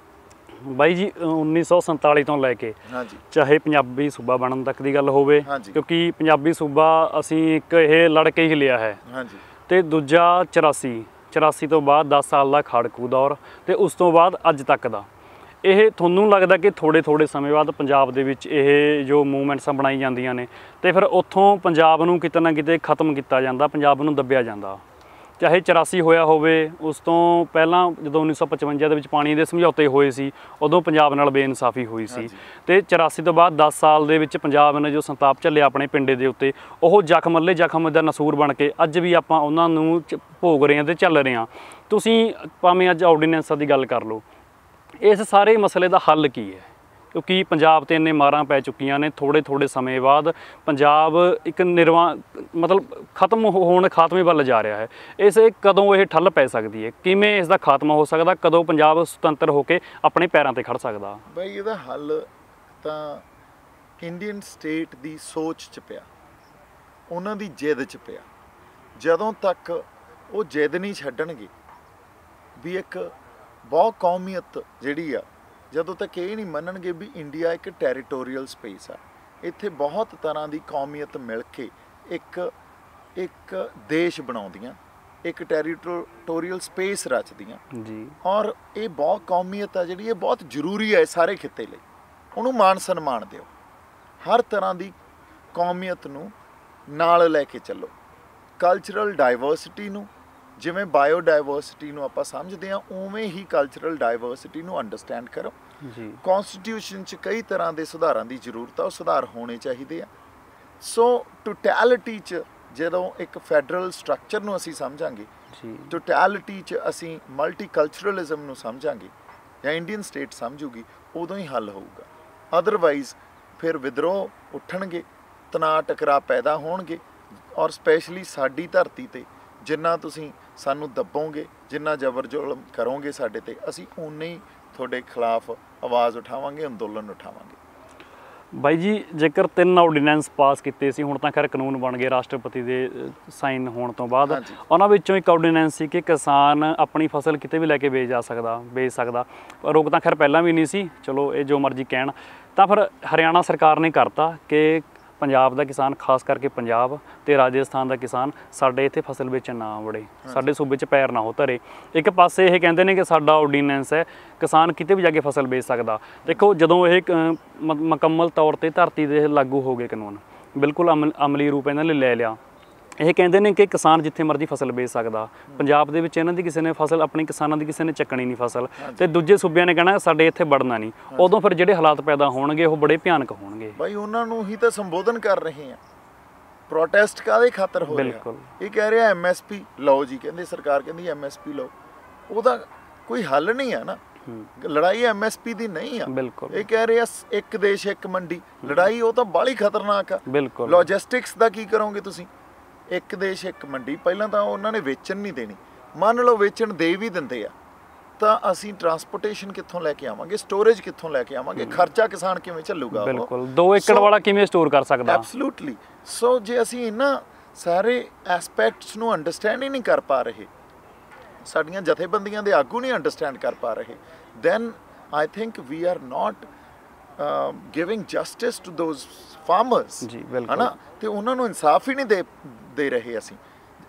ਬਾਈ ਜੀ 1947 ਤੋਂ ਲੈ ਕੇ ਚਾਹੇ ਪੰਜਾਬੀ ਸੂਬਾ ਬਣਨ ਤੱਕ ਦੀ ਗੱਲ ਹੋਵੇ, ਕਿਉਂਕਿ ਪੰਜਾਬੀ ਸੂਬਾ ਅਸੀਂ ਇੱਕ ਇਹ ਲੜ ਕੇ ਹੀ ਲਿਆ ਹੈ, ਤੇ ਦੂਜਾ 84 ਤੋਂ ਬਾਅਦ 10 ਸਾਲ ਦਾ ਖਾੜਕੂ ਦੌਰ, ਤੇ ਉਸ ਤੋਂ ਬਾਅਦ ਅੱਜ ਤੱਕ ਦਾ। ਇਹ ਤੁਹਾਨੂੰ ਲੱਗਦਾ ਕਿ ਥੋੜ੍ਹੇ ਸਮੇਂ ਬਾਅਦ ਪੰਜਾਬ ਦੇ ਵਿੱਚ ਇਹ ਜੋ ਮੂਵਮੈਂਟਸਾਂ ਬਣਾਈ ਜਾਂਦੀਆਂ ਨੇ, ਤੇ ਫਿਰ ਉੱਥੋਂ ਪੰਜਾਬ ਨੂੰ ਕਿਤੇ ਨਾ ਕਿਤੇ ਖਤਮ ਕੀਤਾ ਜਾਂਦਾ, ਪੰਜਾਬ ਨੂੰ ਦੱਬਿਆ ਜਾਂਦਾ? ਚਾਹੇ 84 ਹੋਇਆ ਹੋਵੇ, ਉਸ ਤੋਂ ਪਹਿਲਾਂ ਜਦੋਂ 1955 ਦੇ ਵਿੱਚ ਪਾਣੀ ਦੇ ਸਮਝੌਤੇ ਹੋਏ ਸੀ, ਉਦੋਂ ਪੰਜਾਬ ਨਾਲ ਬੇਇਨਸਾਫੀ ਹੋਈ ਸੀ, ਤੇ 84 ਤੋਂ ਬਾਅਦ 10 ਸਾਲ ਦੇ ਵਿੱਚ ਪੰਜਾਬ ਨੇ ਜੋ ਸੰਤਾਪ ਝੱਲਿਆ ਆਪਣੇ ਪਿੰਡੇ ਦੇ ਉੱਤੇ, ਉਹ ਜ਼ਖਮ ਦਾ ਨਸੂਰ ਬਣ ਕੇ ਅੱਜ ਵੀ ਆਪਾਂ ਉਹਨਾਂ ਨੂੰ ਭੋਗ ਰਹੇ ਹਾਂ ਤੇ ਚੱਲ ਰਹੇ ਹਾਂ। ਤੁਸੀਂ ਭਾਵੇਂ ਅੱਜ ਆਰਡੀਨੈਂਸਾਂ ਦੀ ਗੱਲ ਕਰ ਲਓ, ਇਸ ਸਾਰੇ ਮਸਲੇ ਦਾ ਹੱਲ ਕੀ ਹੈ? ਕਿਉਂਕਿ ਪੰਜਾਬ 'ਤੇ ਇੰਨੇ ਮਾਰਾਂ ਪੈ ਚੁੱਕੀਆਂ ਨੇ, ਥੋੜ੍ਹੇ ਸਮੇਂ ਬਾਅਦ ਪੰਜਾਬ ਇੱਕ ਮਤਲਬ ਖਾਤਮੇ ਵੱਲ ਜਾ ਰਿਹਾ ਹੈ। ਕਦੋਂ ਇਹ ਠੱਲ ਪੈ ਸਕਦੀ ਹੈ? ਕਿਵੇਂ ਇਸ ਦਾ ਖਾਤਮਾ ਹੋ ਸਕਦਾ? ਕਦੋਂ ਪੰਜਾਬ ਸੁਤੰਤਰ ਹੋ ਕੇ ਆਪਣੇ ਪੈਰਾਂ 'ਤੇ ਖੜ੍ਹ ਸਕਦਾ? ਬਈ ਇਹਦਾ ਹੱਲ ਤਾਂ ਇੰਡੀਅਨ ਸਟੇਟ ਦੀ ਸੋਚ 'ਚ ਪਿਆ, ਉਹਨਾਂ ਦੀ ਜਿੱਦ 'ਚ ਪਿਆ। ਜਦੋਂ ਤੱਕ ਉਹ ਜਿੱਦ ਨਹੀਂ ਛੱਡਣਗੇ ਵੀ ਇੱਕ ਬਹੁ ਕੌਮੀਅਤ ਜਿਹੜੀ ਆ, ਜਦੋਂ ਤੱਕ ਇਹ ਨਹੀਂ ਮੰਨਣਗੇ ਵੀ ਇੰਡੀਆ ਇੱਕ ਟੈਰੀਟੋਰੀਅਲ ਸਪੇਸ ਆ, ਇੱਥੇ ਬਹੁਤ ਤਰ੍ਹਾਂ ਦੀ ਕੌਮੀਅਤ ਮਿਲ ਕੇ ਇੱਕ ਦੇਸ਼ ਬਣਾਉਂਦੀਆਂ, ਇੱਕ ਟੈਰੀਟੋਰੀਅਲ ਸਪੇਸ ਰਚਦੀਆਂ ਜੀ। ਔਰ ਇਹ ਬਹੁਤ ਕੌਮੀਅਤ ਆ ਜਿਹੜੀ, ਇਹ ਬਹੁਤ ਜ਼ਰੂਰੀ ਹੈ ਸਾਰੇ ਖਿੱਤੇ ਲਈ। ਉਹਨੂੰ ਮਾਣ ਸਨਮਾਨ ਦਿਓ, ਹਰ ਤਰ੍ਹਾਂ ਦੀ ਕੌਮੀਅਤ ਨੂੰ ਨਾਲ ਲੈ ਕੇ ਚੱਲੋ। ਕਲਚਰਲ ਡਾਇਵਰਸਿਟੀ ਨੂੰ ਜਿਵੇਂ ਬਾਇਓਡਾਇਵਰਸਿਟੀ ਨੂੰ ਆਪਾਂ ਸਮਝਦੇ ਹਾਂ, ਉਵੇਂ ਹੀ ਕਲਚਰਲ ਡਾਇਵਰਸਿਟੀ ਨੂੰ ਅੰਡਰਸਟੈਂਡ ਕਰੋ ਜੀ। ਕੌਨਸਟੀਟਿਊਸ਼ਨ 'ਚ ਕਈ ਤਰ੍ਹਾਂ ਦੇ ਸੁਧਾਰਾਂ ਦੀ ਜ਼ਰੂਰਤ ਆ, ਉਹ ਸੁਧਾਰ ਹੋਣੇ ਚਾਹੀਦੇ ਆ। ਸੋ ਟੋਟੈਲਿਟੀ 'ਚ ਜਦੋਂ ਇੱਕ ਫੈਡਰਲ ਸਟਰਕਚਰ ਨੂੰ ਅਸੀਂ ਸਮਝਾਂਗੇ, ਟੋਟੈਲਿਟੀ 'ਚ ਅਸੀਂ ਮਲਟੀਕਲਚਰਲਿਜ਼ਮ ਨੂੰ ਸਮਝਾਂਗੇ ਜਾਂ ਇੰਡੀਅਨ ਸਟੇਟ ਸਮਝੂਗੀ, ਉਦੋਂ ਹੀ ਹੱਲ ਹੋਊਗਾ। ਅਦਰਵਾਈਜ਼ ਫਿਰ ਵਿਦਰੋਹ ਉੱਠਣਗੇ, ਤਣਾਅ ਟਕਰਾਅ ਪੈਦਾ ਹੋਣਗੇ, ਔਰ ਸਪੈਸ਼ਲੀ ਸਾਡੀ ਧਰਤੀ 'ਤੇ ਜਿੰਨਾ ਤੁਸੀਂ ਸਾਨੂੰ ਦੱਬੋਗੇ, ਜਿੰਨਾ ਜ਼ਬਰ ਜ਼ੁਲਮ ਕਰੋਗੇ ਸਾਡੇ 'ਤੇ, ਅਸੀਂ ਓਨੇ ਹੀ ਤੁਹਾਡੇ ਖਿਲਾਫ ਆਵਾਜ਼ ਉਠਾਵਾਂਗੇ, ਅੰਦੋਲਨ ਉਠਾਵਾਂਗੇ। ਬਾਈ ਜੀ ਜੇਕਰ 3 ਆਰਡੀਨੈਂਸ ਪਾਸ ਕੀਤੇ ਸੀ, ਹੁਣ ਤਾਂ ਖੈਰ ਕਾਨੂੰਨ ਬਣ ਗਏ ਰਾਸ਼ਟਰਪਤੀ ਦੇ ਸਾਈਨ ਹੋਣ ਤੋਂ ਬਾਅਦ। ਉਹਨਾਂ ਵਿੱਚੋਂ ਇੱਕ ਆਰਡੀਨੈਂਸ ਸੀ ਕਿ ਕਿਸਾਨ ਆਪਣੀ ਫਸਲ ਕਿਤੇ ਵੀ ਲੈ ਕੇ ਵੇਚ ਸਕਦਾ। ਰੋਕ ਤਾਂ ਖੈਰ ਪਹਿਲਾਂ ਵੀ ਨਹੀਂ ਸੀ, ਚਲੋ ਇਹ ਜੋ ਮਰਜ਼ੀ ਕਹਿਣ। ਤਾਂ ਫਿਰ ਹਰਿਆਣਾ ਸਰਕਾਰ ਨੇ ਕਰਤਾ ਕਿ ਪੰਜਾਬ ਦਾ ਕਿਸਾਨ, ਖਾਸ ਕਰਕੇ ਪੰਜਾਬ ਤੇ ਰਾਜਸਥਾਨ ਦਾ ਕਿਸਾਨ ਸਾਡੇ ਇੱਥੇ ਫਸਲ ਵੇਚਣ ਨਾ ਵੜੇ, ਸਾਡੇ ਸੂਬੇ 'ਚ ਪੈਰ ਨਾ ਹੋ ਧਰੇ। ਇੱਕ ਪਾਸੇ ਇਹ ਕਹਿੰਦੇ ਨੇ ਕਿ ਸਾਡਾ ਆਰਡੀਨੈਂਸ ਹੈ, ਕਿਸਾਨ ਕਿਤੇ ਵੀ ਜਾ ਕੇ ਫਸਲ ਵੇਚ ਸਕਦਾ। ਦੇਖੋ ਜਦੋਂ ਇਹ ਮੁਕੰਮਲ ਤੌਰ ਤੇ ਧਰਤੀ ਦੇ ਲਾਗੂ ਹੋ ਗਏ ਕਾਨੂੰਨ, ਬਿਲਕੁਲ ਅਮਲੀ ਰੂਪ ਇਹਨਾਂ ਨੇ ਲੈ ਲਿਆ। ਇਹ ਕਹਿੰਦੇ ਨੇ ਕਿ ਕਿਸਾਨ ਜਿੱਥੇ ਮਰਜ਼ੀ ਫਸਲ ਵੇਚ ਸਕਦਾ। ਪੰਜਾਬ ਦੇ ਵਿੱਚ ਇਹਨਾਂ ਦੀ ਕਿਸੇ ਨੇ ਫਸਲ, ਆਪਣੀ ਕਿਸਾਨਾਂ ਦੀ ਕਿਸੇ ਨੇ ਚੱਕਣੀ ਨਹੀਂ ਫਸਲ, ਤੇ ਦੂਜੇ ਸੂਬਿਆਂ ਨੇ ਕਹਿਣਾ ਸਾਡੇ ਇੱਥੇ ਵੜਨਾ ਨਹੀਂ। ਉਦੋਂ ਫਿਰ ਜਿਹੜੇ ਹਾਲਾਤ ਪੈਦਾ ਹੋਣਗੇ ਉਹ ਬੜੇ ਭਿਆਨਕ ਹੋਣਗੇ। ਬਾਈ ਉਹਨਾਂ ਨੂੰ ਹੀ ਤਾਂ ਸੰਬੋਧਨ ਕਰ ਰਹੇ ਆ, ਪ੍ਰੋਟੈਸਟ ਕਾਹਦੇ ਖਾਤਰ ਹੋ ਰਿਹਾ? ਇਹ ਕਹਿ ਰਿਹਾ ਐਮਐਸਪੀ ਲਓ ਜੀ, ਕਹਿੰਦੇ ਸਰਕਾਰ ਕਹਿੰਦੀ ਐਮਐਸਪੀ ਲਓ। ਉਹਦਾ ਕੋਈ ਹੱਲ ਨਹੀਂ ਆ ਨਾ, ਲੜਾਈ ਐਮਐਸਪੀ ਦੀ ਨਹੀਂ ਆ। ਬਿਲਕੁਲ ਇਹ ਕਹਿ ਰਿਹਾ ਇੱਕ ਦੇਸ਼ ਇੱਕ ਮੰਡੀ, ਲੜਾਈ ਉਹ ਤਾਂ ਬਾਹਲੀ ਖਤਰਨਾਕ ਆ। ਬਿਲਕੁਲ ਲੌਜਿਸਟਿਕਸ ਦਾ ਕੀ ਕਰੋਗੇ ਤੁਸੀਂ? ਇੱਕ ਦੇਸ਼ ਇੱਕ ਮੰਡੀ, ਪਹਿਲਾਂ ਤਾਂ ਉਹਨਾਂ ਨੇ ਵੇਚਣ ਨਹੀਂ ਦੇਣੀ। ਮੰਨ ਲਓ ਵੇਚਣ ਦੇ ਵੀ ਦਿੰਦੇ ਆ ਤਾਂ ਅਸੀਂ ਟਰਾਂਸਪੋਰਟੇਸ਼ਨ ਕਿੱਥੋਂ ਲੈ ਕੇ ਆਵਾਂਗੇ, ਸਟੋਰੇਜ ਕਿੱਥੋਂ ਲੈ ਕੇ ਆਵਾਂਗੇ, ਖਰਚਾ ਕਿਸਾਨ ਕਿਵੇਂ ਝੱਲੂਗਾ? ਬਿਲਕੁਲ 2 ਏਕੜ ਵਾਲਾ ਕਿਵੇਂ ਸਟੋਰ ਕਰ ਸਕਦਾ? ਐਬਸੋਲੂਟਲੀ। ਸੋ ਜੇ ਅਸੀਂ ਇਹਨਾਂ ਸਾਰੇ ਐਸਪੈਕਟਸ ਨੂੰ ਅੰਡਰਸਟੈਂਡ ਹੀ ਨਹੀਂ ਕਰ ਪਾ ਰਹੇ, ਸਾਡੀਆਂ ਜਥੇਬੰਦੀਆਂ ਦੇ ਆਗੂ ਨਹੀਂ ਅੰਡਰਸਟੈਂਡ ਕਰ ਪਾ ਰਹੇ, then I think we are not giving justice to those farmers. ਜੀ ਬਿਲਕੁਲ, ਹਨਾ? ਤੇ ਉਹਨਾਂ ਨੂੰ ਇਨਸਾਫ ਹੀ ਨਹੀਂ ਦੇ ਰਹੇ।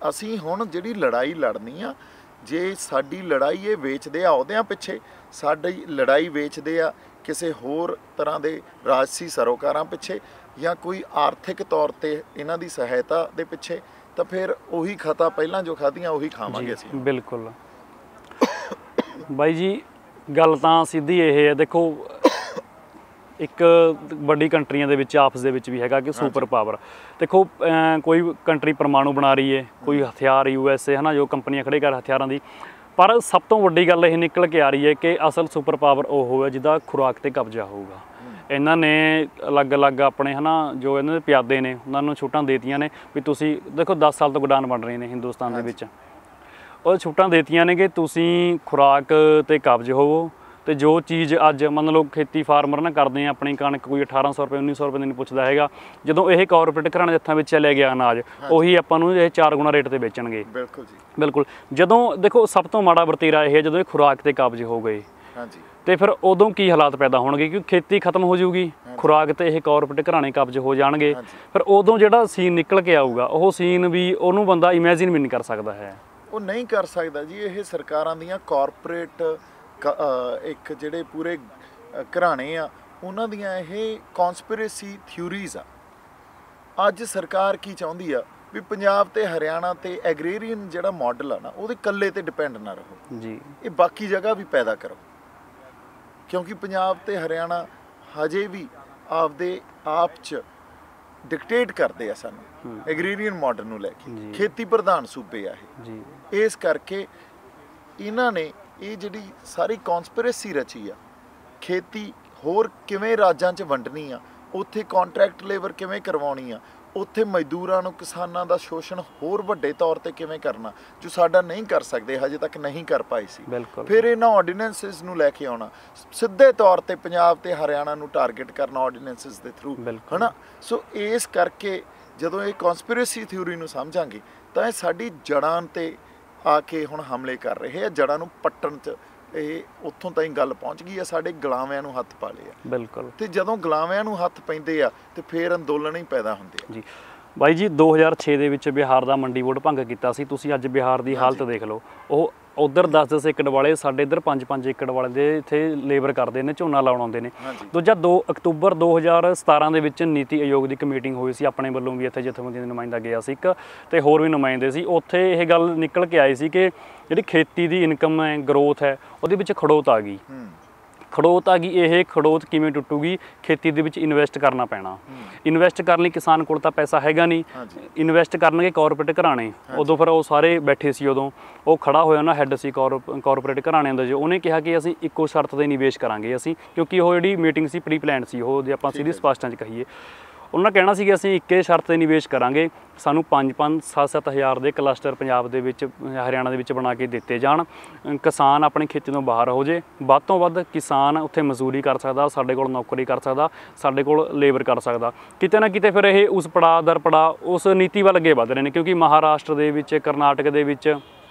ਅਸੀਂ ਹੁਣ ਜਿਹੜੀ ਲੜਾਈ ਲੜਨੀ ਆ, ਜੇ ਸਾਡੀ ਲੜਾਈ ਇਹ ਵੇਚਦੇ ਆ ਅਹੁਦਿਆਂ ਪਿੱਛੇ, ਸਾਡੀ ਲੜਾਈ ਵੇਚਦੇ ਆ ਕਿਸੇ ਹੋਰ ਤਰ੍ਹਾਂ ਦੇ ਰਾਜਸੀ ਸਰੋਕਾਰਾਂ ਪਿੱਛੇ, ਜਾਂ ਕੋਈ ਆਰਥਿਕ ਤੌਰ ਤੇ ਇਹਨਾਂ ਦੀ ਸਹਾਇਤਾ ਦੇ ਪਿੱਛੇ, ਤਾਂ ਫਿਰ ਉਹੀ ਖਤਾ ਪਹਿਲਾਂ ਜੋ ਖਾਧੀਆਂ ਉਹੀ ਖਾਵਾਂਗੇ ਅਸੀਂ। ਬਿਲਕੁਲ ਬਾਈ ਜੀ, ਗੱਲ ਤਾਂ ਸਿੱਧੀ ਇਹ ਹੈ। ਦੇਖੋ ਇੱਕ ਵੱਡੀ ਕੰਟਰੀਆਂ ਦੇ ਵਿੱਚ ਆਪਸ ਦੇ ਵਿੱਚ ਵੀ ਹੈਗਾ ਕਿ ਸੁਪਰ ਪਾਵਰ। ਦੇਖੋ ਕੋਈ ਕੰਟਰੀ ਪਰਮਾਣੂ ਬਣਾ ਰਹੀ ਹੈ, ਕੋਈ ਹਥਿਆਰ USA ਹੈ ਨਾ, ਜੋ ਕੰਪਨੀਆਂ ਖੜੇ ਕਰ ਹਥਿਆਰਾਂ ਦੀ। ਪਰ ਸਭ ਤੋਂ ਵੱਡੀ ਗੱਲ ਇਹ ਨਿਕਲ ਕੇ ਆ ਰਹੀ ਹੈ ਕਿ ਅਸਲ ਸੁਪਰ ਪਾਵਰ ਉਹ ਹੈ ਜਿਹਦਾ ਖੁਰਾਕ ਤੇ ਕਬਜ਼ਾ ਹੋਊਗਾ। ਇਹਨਾਂ ਨੇ ਅਲੱਗ-ਅਲੱਗ ਆਪਣੇ ਹੈ ਨਾ, ਜੋ ਇਹਨਾਂ ਦੇ ਪਿਆਦੇ ਨੇ ਉਹਨਾਂ ਨੂੰ ਛੂਟਾਂ ਦੇਤੀਆਂ ਨੇ ਵੀ ਤੁਸੀਂ ਦੇਖੋ 10 ਸਾਲ ਤੋਂ ਗੋਦਾਨ ਬਣ ਰਹੇ ਨੇ ਹਿੰਦੁਸਤਾਨ ਦੇ ਵਿੱਚ, ਉਹ ਛੂਟਾਂ ਦੇਤੀਆਂ ਨੇ ਕਿ ਤੁਸੀਂ ਖੁਰਾਕ ਤੇ ਕਬਜ਼ ਹੋਵੋ। ਤੇ ਜੋ ਚੀਜ਼ ਅੱਜ ਮੰਨ ਲਓ ਖੇਤੀ ਫਾਰਮਰ ਨਾ ਕਰਦੇ ਆ, ਆਪਣੀ ਕਣਕ ਕੋਈ 1800 ਰੁਪਏ 1900 ਰੁਪਏ ਨਹੀਂ ਪੁੱਛਦਾ ਹੈਗਾ, ਜਦੋਂ ਇਹ ਕਾਰਪੋਰੇਟ ਘਰਾਣੇ ਦੇ ਹੱਥਾਂ ਵਿੱਚ ਚਲਿਆ ਗਿਆ ਅਨਾਜ, ਉਹੀ ਆਪਾਂ ਨੂੰ ਇਹ 4 ਗੁਣਾ ਰੇਟ ਤੇ ਵੇਚਣਗੇ। ਬਿਲਕੁਲ ਜੀ ਬਿਲਕੁਲ। ਜਦੋਂ ਦੇਖੋ ਸਭ ਤੋਂ ਮਾੜਾ ਵਰਤੀਰਾ ਇਹ ਹੈ ਜਦੋਂ ਇਹ ਖੁਰਾਕ ਤੇ ਕਬਜ਼ ਹੋ ਗਏ, ਤੇ ਫਿਰ ਉਦੋਂ ਕੀ ਹਾਲਾਤ ਪੈਦਾ ਹੋਣਗੇ? ਕਿਉਂਕਿ ਖੇਤੀ ਖਤਮ ਹੋ ਜਾਊਗੀ, ਖੁਰਾਕ ਤੇ ਇਹ ਕਾਰਪੋਰੇਟ ਘਰਾਣੇ ਕਬਜ਼ ਹੋ ਜਾਣਗੇ। ਫਿਰ ਉਦੋਂ ਜਿਹੜਾ ਸੀਨ ਨਿਕਲ ਕੇ ਆਊਗਾ, ਉਹ ਸੀਨ ਵੀ ਉਹਨੂੰ ਬੰਦਾ ਇਮੇਜਿਨ ਵੀ ਨਹੀਂ ਕਰ ਸਕਦਾ ਹੈ। ਉਹ ਨਹੀਂ ਕਰ ਸਕਦਾ ਜੀ। ਇਹ ਸਰਕਾਰਾਂ ਦੀਆਂ ਕਾਰਪੋਰੇਟ ਇੱਕ ਜਿਹੜੇ ਪੂਰੇ ਘਰਾਣੇ ਆ, ਉਹਨਾਂ ਦੀਆਂ ਇਹ ਕਨਸਪੀਰੇਸੀ ਥਿਊਰੀਜ਼ ਆ। ਅੱਜ ਸਰਕਾਰ ਕੀ ਚਾਹੁੰਦੀ ਆ ਵੀ ਪੰਜਾਬ ਤੇ ਹਰਿਆਣਾ ਤੇ ਐਗਰੀਰੀਅਨ ਜਿਹੜਾ ਮਾਡਲ ਆ ਨਾ, ਉਹਦੇ ਇਕੱਲੇ ਤੇ ਡਿਪੈਂਡ ਨਾ ਰਹੋ ਜੀ, ਇਹ ਬਾਕੀ ਜਗ੍ਹਾ ਵੀ ਪੈਦਾ ਕਰੋ। ਕਿਉਂਕਿ ਪੰਜਾਬ ਤੇ ਹਰਿਆਣਾ ਹਜੇ ਵੀ ਆਪਦੇ ਆਪ 'ਚ ਡਿਕਟੇਟ ਕਰਦੇ ਆ ਸਾਨੂੰ ਐਗਰੀਰੀਅਨ ਮਾਡਲ ਨੂੰ ਲੈ ਕੇ। ਖੇਤੀ ਪ੍ਰਧਾਨ ਸੂਬੇ ਆ ਇਹ। ਇਸ ਕਰਕੇ ਇਹਨਾਂ ਨੇ ਇਹ ਜਿਹੜੀ ਸਾਰੀ ਕਨਸਪੀਰੇਸੀ ਰਚੀ ਆ, ਖੇਤੀ ਹੋਰ ਕਿਵੇਂ ਰਾਜਾਂ 'ਚ ਵੰਡਣੀ ਆ, ਉੱਥੇ ਕੰਟਰੈਕਟ ਲੇਬਰ ਕਿਵੇਂ ਕਰਵਾਉਣੀ ਆ, ਉੱਥੇ ਮਜ਼ਦੂਰਾਂ ਨੂੰ, ਕਿਸਾਨਾਂ ਦਾ ਸ਼ੋਸ਼ਣ ਹੋਰ ਵੱਡੇ ਤੌਰ ਤੇ ਕਿਵੇਂ ਕਰਨਾ, ਜੋ ਸਾਡਾ ਨਹੀਂ ਕਰ ਸਕਦੇ, ਹਜੇ ਤੱਕ ਨਹੀਂ ਕਰ ਪਾਏ ਸੀ। ਫਿਰ ਇਹਨਾਂ ਆਰਡੀਨੈਂਸਿਸ ਨੂੰ ਲੈ ਕੇ ਆਉਣਾ, ਸਿੱਧੇ ਤੌਰ ਤੇ ਪੰਜਾਬ ਤੇ ਹਰਿਆਣਾ ਨੂੰ ਟਾਰਗੇਟ ਕਰਨਾ ਆਰਡੀਨੈਂਸਿਸ ਦੇ ਥਰੂ, ਹਨਾ? ਸੋ ਇਸ ਕਰਕੇ ਜਦੋਂ ਇਹ ਕਨਸਪੀਰੇਸੀ ਥਿਊਰੀ ਨੂੰ ਸਮਝਾਂਗੇ ਤਾਂ ਇਹ ਸਾਡੀ ਜੜ੍ਹਾਂ ਤੇ ਆ ਕੇ ਹੁਣ ਹਮਲੇ ਕਰ ਰਹੇ ਆ। ਜੜ੍ਹਾਂ ਨੂੰ ਪੱਟਣ 'ਚ ਇਹ ਉੱਥੋਂ ਤਾਈਂ ਗੱਲ ਪਹੁੰਚ ਗਈ ਆ, ਸਾਡੇ ਗੁਲਾਮਿਆਂ ਨੂੰ ਹੱਥ ਪਾ ਲਏ ਆ। ਬਿਲਕੁਲ। ਤੇ ਜਦੋਂ ਗੁਲਾਮਿਆਂ ਨੂੰ ਹੱਥ ਪੈਂਦੇ ਆ ਤੇ ਫਿਰ ਅੰਦੋਲਨ ਹੀ ਪੈਦਾ ਹੁੰਦੇ ਆ ਜੀ। ਬਾਈ ਜੀ 2006 ਦੇ ਵਿੱਚ ਬਿਹਾਰ ਦਾ ਮੰਡੀ ਬੋਰਡ ਭੰਗ ਕੀਤਾ ਸੀ ਤੁਸੀਂ। ਅੱਜ ਬਿਹਾਰ ਦੀ ਹਾਲਤ ਦੇਖ ਲਓ। ਉਹ ਉਧਰ 10-10 ਏਕੜ ਵਾਲੇ, ਸਾਡੇ ਇੱਧਰ 5-5 ਏਕੜ ਵਾਲੇ ਦੇ ਇੱਥੇ ਲੇਬਰ ਕਰਦੇ ਨੇ, ਝੋਨਾ ਲਾਉਣ ਆਉਂਦੇ ਨੇ। ਦੂਜਾ 2 ਅਕਤੂਬਰ 2017 ਦੇ ਵਿੱਚ ਨੀਤੀ ਆਯੋਗ ਦੀ ਮੀਟਿੰਗ ਹੋਈ ਸੀ, ਆਪਣੇ ਵੱਲੋਂ ਵੀ ਇੱਥੇ ਜਥੇਬੰਦੀਆਂ ਦਾ ਨੁਮਾਇੰਦਾ ਗਿਆ ਸੀ ਇੱਕ, ਤੇ ਹੋਰ ਵੀ ਨੁਮਾਇੰਦੇ ਸੀ। ਉੱਥੇ ਇਹ ਗੱਲ ਨਿਕਲ ਕੇ ਆਈ ਸੀ ਕਿ ਜਿਹੜੀ ਖੇਤੀ ਦੀ ਇਨਕਮ ਹੈ, ਗਰੋਥ ਹੈ, ਉਹਦੇ ਵਿੱਚ ਖੜੋਤ ਆ ਗਈ। ਖੜੋਤ ਆ ਗਈ। ਇਹ ਖੜੋਤ ਕਿਵੇਂ ਟੁੱਟੂਗੀ? ਖੇਤੀ ਦੇ ਵਿੱਚ ਇਨਵੈਸਟ ਕਰਨਾ ਪੈਣਾ। ਇਨਵੈਸਟ ਕਰਨ ਲਈ ਕਿਸਾਨ ਕੋਲ ਤਾਂ ਪੈਸਾ ਹੈਗਾ ਨਹੀਂ, ਇਨਵੈਸਟ ਕਰਨਗੇ ਕਾਰਪੋਰੇਟ ਘਰਾਣੇ। ਉਦੋਂ ਫਿਰ ਉਹ ਸਾਰੇ ਬੈਠੇ ਸੀ, ਉਦੋਂ ਉਹ ਖੜਾ ਹੋਇਆ ਨਾ ਹੈੱਡ ਸੀ ਕਾਰਪੋਰੇਟ ਘਰਾਣਿਆਂ ਦਾ, ਜੋ ਉਹਨੇ ਕਿਹਾ ਕਿ ਅਸੀਂ ਇੱਕੋ ਸ਼ਰਤ 'ਤੇ ਨਿਵੇਸ਼ ਕਰਾਂਗੇ ਅਸੀਂ, ਕਿਉਂਕਿ ਉਹ ਜਿਹੜੀ ਮੀਟਿੰਗ ਸੀ ਪ੍ਰੀ ਪਲਾਨ ਸੀ ਉਹ, ਜੇ ਆਪਾਂ ਸਿੱਧੀ ਸਪਸ਼ਟਾਂ 'ਚ ਕਹੀਏ। ਉਹਨਾਂ ਕਹਿਣਾ ਸੀ ਕਿ ਅਸੀਂ ਇੱਕੇ ਸ਼ਰਤ 'ਤੇ ਨਿਵੇਸ਼ ਕਰਾਂਗੇ, ਸਾਨੂੰ 5-5 7-7 ਹਜ਼ਾਰ ਦੇ ਕਲਸਟਰ ਪੰਜਾਬ ਦੇ ਵਿੱਚ ਹਰਿਆਣਾ ਦੇ ਵਿੱਚ ਬਣਾ ਕੇ ਦਿੱਤੇ ਜਾਣ, ਕਿਸਾਨ ਆਪਣੀ ਖੇਤੀ ਤੋਂ ਬਾਹਰ ਹੋ ਜੇ, ਵੱਧ ਤੋਂ ਵੱਧ ਕਿਸਾਨ ਉੱਥੇ ਮਜ਼ਦੂਰੀ ਕਰ ਸਕਦਾ, ਸਾਡੇ ਕੋਲ ਨੌਕਰੀ ਕਰ ਸਕਦਾ, ਸਾਡੇ ਕੋਲ ਲੇਬਰ ਕਰ ਸਕਦਾ। ਕਿਤੇ ਨਾ ਕਿਤੇ ਫਿਰ ਇਹ ਉਸ ਪੜਾਅ ਦਰ ਪੜਾਅ ਉਸ ਨੀਤੀ ਵੱਲ ਅੱਗੇ ਵੱਧ ਰਹੇ ਨੇ, ਕਿਉਂਕਿ ਮਹਾਰਾਸ਼ਟਰ ਦੇ ਵਿੱਚ, ਕਰਨਾਟਕ ਦੇ ਵਿੱਚ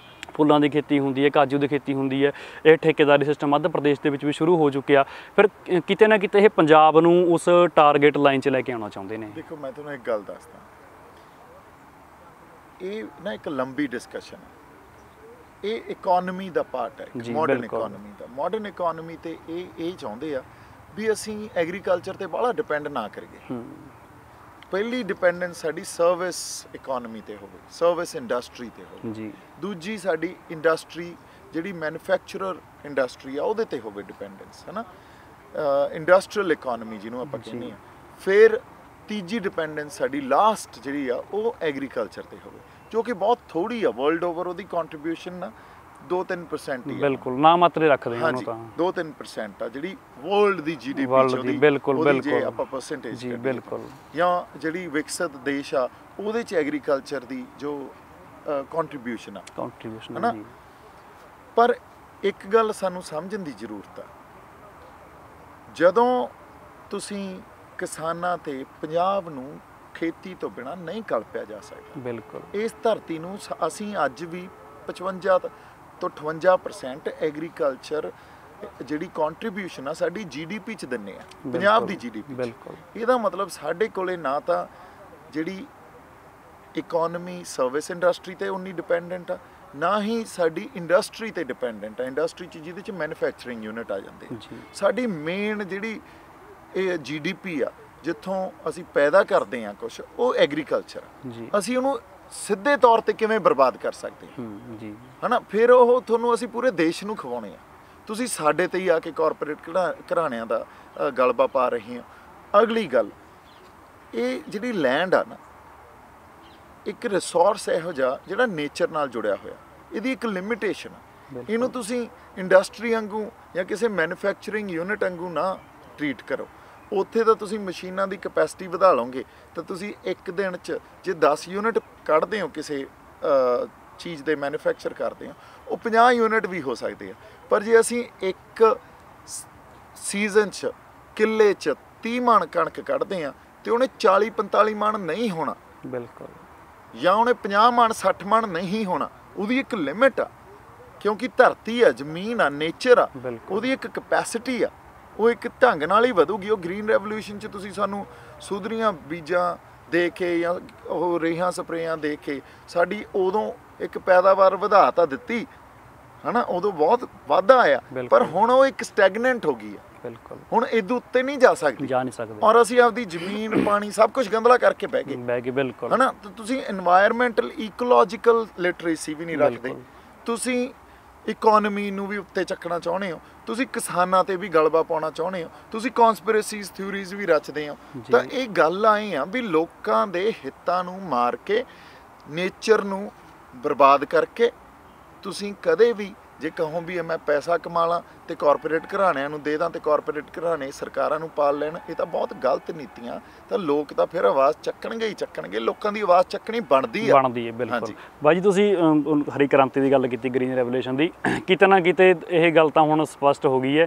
ਫੁੱਲਾਂ ਦੀ ਖੇਤੀ ਹੁੰਦੀ ਹੈ, ਕਾਜੂ ਦੀ ਖੇਤੀ ਹੁੰਦੀ ਹੈ, ਇਹ ਠੇਕੇਦਾਰੀ ਸਿਸਟਮ ਮੱਧ ਪ੍ਰਦੇਸ਼ ਦੇ ਵਿੱਚ ਵੀ ਸ਼ੁਰੂ ਹੋ ਚੁੱਕਿਆ। ਫਿਰ ਕਿਤੇ ਨਾ ਕਿਤੇ ਇਹ ਪੰਜਾਬ ਨੂੰ ਉਸ ਟਾਰਗੇਟ ਲਾਈਨ 'ਚ ਲੈ ਕੇ ਆਉਣਾ ਚਾਹੁੰਦੇ ਨੇ। ਦੇਖੋ ਮੈਂ ਤੁਹਾਨੂੰ ਇੱਕ ਗੱਲ ਦੱਸਦਾ, ਇਹ ਨਾ ਇੱਕ ਲੰਬੀ ਡਿਸਕਸ਼ਨ ਹੈ, ਇਹ ਇਕਨੋਮੀ ਦਾ ਪਾਰਟ ਹੈ, ਮਾਡਰਨ ਇਕਨੋਮੀ ਦਾ। ਮਾਡਰਨ ਇਕਨੋਮੀ ਤੇ ਇਹ ਚਾਹੁੰਦੇ ਆ ਵੀ ਅਸੀਂ ਐਗਰੀਕਲਚਰ ਤੇ ਬਾਹਲਾ ਡਿਪੈਂਡ ਨਾ ਕਰੀਏ। ਪਹਿਲੀ ਡਿਪੈਂਡੈਂਸ ਸਾਡੀ ਸਰਵਿਸ ਇਕਨੋਮੀ ਤੇ ਹੋਵੇ, ਸਰਵਿਸ ਇੰਡਸਟਰੀ ਤੇ ਹੋਵੇ ਜੀ। ਦੂਜੀ ਸਾਡੀ ਇੰਡਸਟਰੀ ਜਿਹੜੀ ਮੈਨੂਫੈਕਚਰਰ ਇੰਡਸਟਰੀ ਆ ਉਹਦੇ ਤੇ ਹੋਵੇ ਡਿਪੈਂਡੈਂਸ, ਹੈ ਨਾ, ਇੰਡਸਟਰੀਅਲ ਇਕਨੋਮੀ ਜਿਹਨੂੰ ਆਪਾਂ ਕਹਿੰਦੇ ਆ। ਫਿਰ ਤੀਜੀ ਡਿਪੈਂਡੈਂਸ ਸਾਡੀ ਲਾਸਟ ਜਿਹੜੀ ਆ ਉਹ ਐਗਰੀਕਲਚਰ ਤੇ ਹੋਵੇ, ਜੋ ਕਿ ਬਹੁਤ ਥੋੜੀ ਆ ਵਰਲਡ ਓਵਰ। ਉਹਦੀ ਕੰਟਰੀਬਿਊਸ਼ਨ ਨਾ 2-3% ਹੀ, ਬਿਲਕੁਲ ਨਾ ਮਾਤਰੇ ਰੱਖਦੇ ਹਾਂ ਉਹਨੂੰ ਤਾਂ 2-3% ਆ ਜਿਹੜੀ ਵਰਲਡ ਦੀ GDP ਦੀ, ਬਿਲਕੁਲ ਜੇ ਆਪਾਂ ਪਰਸੈਂਟੇਜ ਜੀ ਬਿਲਕੁਲ, ਜਾਂ ਜਿਹੜੀ ਵਿਕਸਿਤ ਦੇਸ਼ ਆ ਉਹਦੇ ਚ ਐਗਰੀਕਲਚਰ ਦੀ ਜੋ ਕੰਟਰੀਬਿਊਸ਼ਨ ਆ ਹੈ ਨਾ। ਪਰ ਇੱਕ ਗੱਲ ਸਾਨੂੰ ਸਮਝਣ ਦੀ ਜ਼ਰੂਰਤ ਆ, ਜਦੋਂ ਤੁਸੀਂ ਕਿਸਾਨਾਂ ਤੇ ਪੰਜਾਬ ਨੂੰ ਖੇਤੀ ਤੋਂ ਬਿਨਾਂ ਨਹੀਂ ਕਲਪਿਆ ਜਾ ਸਕਦਾ। ਬਿਲਕੁਲ ਇਸ ਧਰਤੀ ਨੂੰ ਅਸੀਂ ਅੱਜ ਵੀ 55 ਤੋਂ 58% ਐਗਰੀਕਲਚਰ ਜਿਹੜੀ ਕੰਟਰੀਬਿਊਸ਼ਨ ਆ ਸਾਡੀ GDP 'ਚ ਦਿੰਦੇ ਆ, ਪੰਜਾਬ ਦੀ GDP। ਬਿਲਕੁਲ, ਇਹਦਾ ਮਤਲਬ ਸਾਡੇ ਕੋਲੇ ਨਾ ਤਾਂ ਜਿਹੜੀ ਇਕਨੋਮੀ ਸਰਵਿਸ ਇੰਡਸਟਰੀ ਤੇ ਉਨੀ ਡਿਪੈਂਡੈਂਟ ਆ, ਨਾ ਹੀ ਸਾਡੀ ਇੰਡਸਟਰੀ ਤੇ ਡਿਪੈਂਡੈਂਟ ਆ। ਇੰਡਸਟਰੀ 'ਚ ਜਿਹਦੇ 'ਚ ਮੈਨੂਫੈਕਚਰਿੰਗ ਯੂਨਿਟ ਆ ਜਾਂਦੇ, ਸਾਡੀ ਮੇਨ ਜਿਹੜੀ ਇਹ GDP ਆ ਜਿੱਥੋਂ ਅਸੀਂ ਪੈਦਾ ਕਰਦੇ ਹਾਂ ਕੁਛ, ਉਹ ਐਗਰੀਕਲਚਰ ਆ। ਅਸੀਂ ਉਹਨੂੰ ਸਿੱਧੇ ਤੌਰ ਤੇ ਕਿਵੇਂ ਬਰਬਾਦ ਕਰ ਸਕਦੇ ਹਾਂ ਜੀ, ਹੈ ਨਾ। ਫਿਰ ਉਹ ਤੁਹਾਨੂੰ ਅਸੀਂ ਪੂਰੇ ਦੇਸ਼ ਨੂੰ ਖਵਾਉਣੇ ਆ, ਤੁਸੀਂ ਸਾਡੇ ਤੇ ਹੀ ਆ ਕੇ ਕਾਰਪੋਰੇਟ ਘਰਾਣਿਆਂ ਦਾ ਗਲਬਾ ਪਾ ਰਹੇ ਹੋ। ਅਗਲੀ ਗੱਲ, ਇਹ ਜਿਹੜੀ ਲੈਂਡ ਆ ਨਾ, ਇੱਕ ਰਿਸੋਰਸ ਇਹੋ ਜਿਹਾ ਜਿਹੜਾ ਨੇਚਰ ਨਾਲ ਜੁੜਿਆ ਹੋਇਆ, ਇਹਦੀ ਇੱਕ ਲਿਮਿਟੇਸ਼ਨ ਆ। ਇਹਨੂੰ ਤੁਸੀਂ ਇੰਡਸਟਰੀ ਵਾਂਗੂ ਜਾਂ ਕਿਸੇ ਮੈਨੂਫੈਕਚਰਿੰਗ ਯੂਨਿਟ ਵਾਂਗੂ ਨਾ ਟਰੀਟ ਕਰੋ। ਉੱਥੇ ਤਾਂ ਤੁਸੀਂ ਮਸ਼ੀਨਾਂ ਦੀ ਕਪੈਸਿਟੀ ਵਧਾ ਲਓਗੇ ਤਾਂ ਤੁਸੀਂ ਇੱਕ ਦਿਨ 'ਚ ਜੇ 10 ਯੂਨਿਟ ਕੱਢਦੇ ਹੋ ਕਿਸੇ ਚੀਜ਼ ਦੇ ਮੈਨੂਫੈਕਚਰ ਕਰਦੇ ਹੋ, ਉਹ 50 ਯੂਨਿਟ ਵੀ ਹੋ ਸਕਦੇ ਆ। ਪਰ ਜੇ ਅਸੀਂ ਇੱਕ ਸੀਜ਼ਨ 'ਚ ਕਿੱਲੇ 'ਚ 30 ਮਣ ਕਣਕ ਕੱਢਦੇ ਆ ਤੇ ਉਹਨੇ 40-45 ਮਣ ਨਹੀਂ ਹੋਣਾ, ਬਿਲਕੁਲ, ਜਾਂ ਉਹਨੇ 50 ਮਣ 60 ਮਣ ਨਹੀਂ ਹੋਣਾ। ਉਹਦੀ ਇੱਕ ਲਿਮਿਟ ਆ, ਕਿਉਂਕਿ ਧਰਤੀ ਆ, ਜ਼ਮੀਨ ਆ, ਨੇਚਰ ਆ, ਉਹਦੀ ਇੱਕ ਕਪੈਸਿਟੀ ਆ, ਉਹ ਇੱਕ ਢੰਗ ਨਾਲ ਹੀ ਵਧੂਗੀ। ਉਹ ਗ੍ਰੀਨ ਰੈਵੋਲੂਸ਼ਨ 'ਚ ਤੁਸੀਂ ਸਾਨੂੰ ਸੁਧਰੀਆਂ ਬੀਜਾਂ ਦੇ ਕੇ ਜਾਂ ਉਹ ਰੇਹਾਂ ਸਪਰੇਆਂ ਦੇ ਕੇ ਸਾਡੀ ਉਦੋਂ ਇੱਕ ਪੈਦਾਵਾਰ ਵਧਾ ਤਾਂ ਦਿੱਤੀ, ਹੈ ਨਾ, ਉਦੋਂ ਬਹੁਤ ਵਾਧਾ ਆਇਆ, ਪਰ ਹੁਣ ਉਹ ਇੱਕ ਸਟੈਗਨੈਂਟ ਹੋ ਗਈ ਆ। ਬਿਲਕੁਲ, ਹੁਣ ਇਹਦੇ ਉੱਤੇ ਨਹੀਂ ਜਾ ਸਕਦੇ, ਔਰ ਅਸੀਂ ਆਪਦੀ ਜ਼ਮੀਨ ਪਾਣੀ ਸਭ ਕੁਝ ਗੰਦਲਾ ਕਰਕੇ ਬਹਿ ਗਏ। ਬਿਲਕੁਲ, ਹੈ ਨਾ। ਤੁਸੀਂ ਇਨਵਾਇਰਮੈਂਟਲ ਇਕੋਲੋਜੀਕਲ ਲਿਟਰੇਸੀ ਵੀ ਨਹੀਂ ਰੱਖਦੇ, ਤੁਸੀਂ ਇਕੋਨਮੀ ਨੂੰ ਵੀ ਉੱਤੇ ਚੱਕਣਾ ਚਾਹੁੰਦੇ ਹੋ, ਤੁਸੀਂ ਕਿਸਾਨਾਂ ਤੇ ਵੀ ਗਲਬਾ ਪਾਉਣਾ ਚਾਹੁੰਦੇ ਹੋ, ਤੁਸੀਂ ਕਨਸਪੀਰੇਸੀਜ਼ ਥਿਊਰੀਜ਼ ਵੀ ਰਚਦੇ ਹੋ। ਤਾਂ ਇਹ ਗੱਲ ਆਏ ਆ ਵੀ ਲੋਕਾਂ ਦੇ ਹਿੱਤਾਂ ਨੂੰ ਮਾਰ ਕੇ, ਨੇਚਰ ਨੂੰ ਬਰਬਾਦ ਕਰਕੇ ਤੁਸੀਂ ਕਦੇ ਵੀ ਜੇ ਕਹੋ ਵੀ ਮੈਂ ਪੈਸਾ ਕਮਾ ਲਾਂ ਤੇ ਕਾਰਪੋਰੇਟ ਘਰਾਣਿਆਂ ਨੂੰ ਦੇ ਦਾਂ ਤੇ ਕਾਰਪੋਰੇਟ ਘਰਾਣੇ ਸਰਕਾਰਾਂ ਨੂੰ ਪਾਲ ਲੈਣ, ਇਹ ਤਾਂ ਬਹੁਤ ਗਲਤ ਨੀਤੀਆਂ। ਤਾਂ ਲੋਕ ਤਾਂ ਫਿਰ ਆਵਾਜ਼ ਚੱਕਣਗੇ ਹੀ ਚੱਕਣਗੇ, ਲੋਕਾਂ ਦੀ ਆਵਾਜ਼ ਚੱਕਣੀ ਬਣਦੀ ਹੈ। ਬਿਲਕੁਲ ਬਾਈ ਜੀ, ਤੁਸੀਂ ਹਰੀ ਕ੍ਰਾਂਤੀ ਦੀ ਗੱਲ ਕੀਤੀ, ਗ੍ਰੀਨ ਰੈਵੋਲੂਸ਼ਨ ਦੀ, ਕਿਤੇ ਨਾ ਕਿਤੇ ਇਹ ਗੱਲ ਤਾਂ ਹੁਣ ਸਪਸ਼ਟ ਹੋ ਗਈ ਹੈ